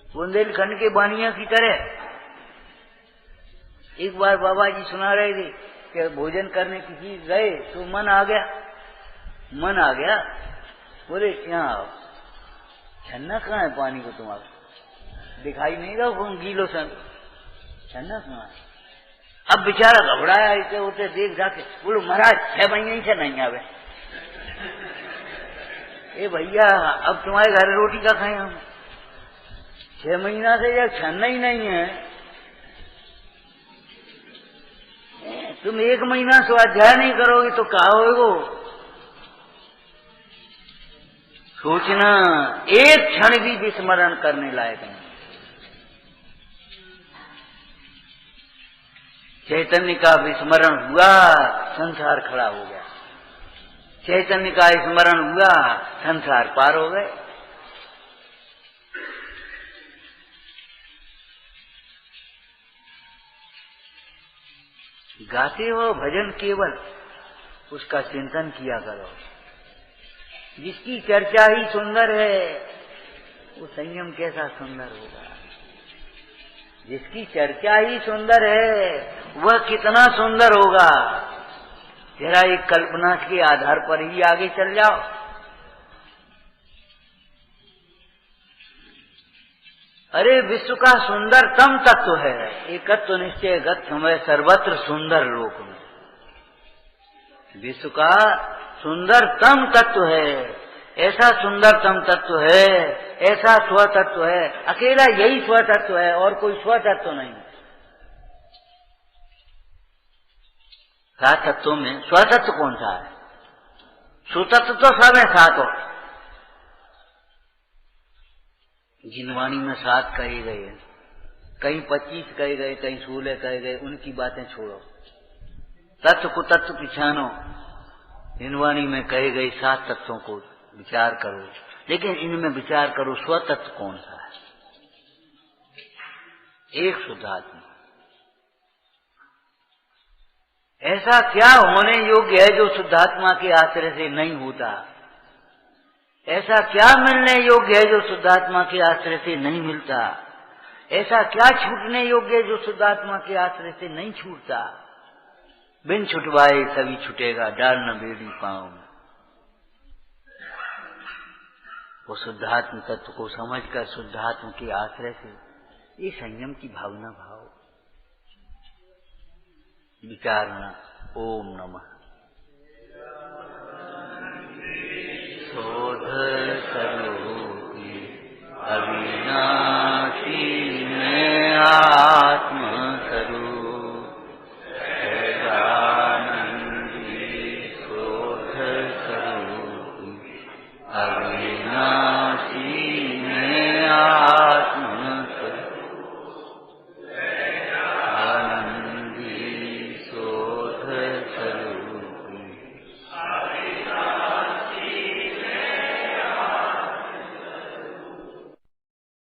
बुंदेलखंड के बानिया की तरह। एक बार बाबा जी सुना रहे थे कि भोजन करने किसी गए तो मन आ गया, बोले यहाँ छन्ना कहाँ है पानी को तुम्हारा? दिखाई नहीं रहा गीलो सन, छन्ना कहाँ है? अब बेचारा घबराया, इसे उसे देख जाके बोलो महाराज 6 महीने से नहीं आवे। ए भैया अब तुम्हारे घर रोटी का खाए हम? 6 महीना से यार छन्ना ही नहीं है। तुम 1 महीना स्वाध्याय नहीं करोगे तो क्या होगा? सोचना, एक क्षण भी विस्मरण करने लायक नहीं। चैतन्य का विस्मरण हुआ, संसार खड़ा हो गया। चैतन्य का स्मरण हुआ, संसार पार हो गए। गाते हो भजन केवल, उसका चिंतन किया करो। जिसकी चर्चा ही सुंदर है, वो संयम कैसा सुंदर होगा। जिसकी चर्चा ही सुंदर है, वह कितना सुंदर होगा। जरा एक कल्पना के आधार पर ही आगे चल जाओ। अरे विश्व का सुंदरतम तत्व है, एकत्व निश्चय गत्थमय सर्वत्र सुंदर लोक में। विश्व का सुंदरतम तत्व है, ऐसा सुंदरतम तत्व है, ऐसा स्वतत्व है, अकेला यही स्वतत्व है और कोई स्वतत्व नहीं। 7 तत्वों में स्वतत्व कौन सा है? सुतत्व तो सब है 7। जिनवाणी में 7 कहे गए, कहीं 25 कहे गए, कहीं 16 कहे गए, उनकी बातें छोड़ो। तत्व को तत्व पिछानो। जिनवाणी में कहे गए 7 तत्वों को विचार करो, लेकिन इनमें विचार करो स्वतत्व कौन सा है? एक शुद्धात्मा। ऐसा क्या होने योग्य है जो शुद्धात्मा के आश्रय से नहीं होता? ऐसा क्या मिलने योग्य है जो शुद्धात्मा के आश्रय से नहीं मिलता? ऐसा क्या छूटने योग्य है जो शुद्धात्मा के आश्रय से नहीं छूटता? बिन छुटवाए सभी छूटेगा, डाल न बेड़ी पाँव में। वो शुद्धात्म तत्व को समझकर शुद्धात्म के आश्रय से ये संयम की भावना भाव, विचारना, ओम नमः। शोध स्वरूपी अविनाशी में आत्म स्वरूप सदानंदी शोध स्वरूपी अविनाशी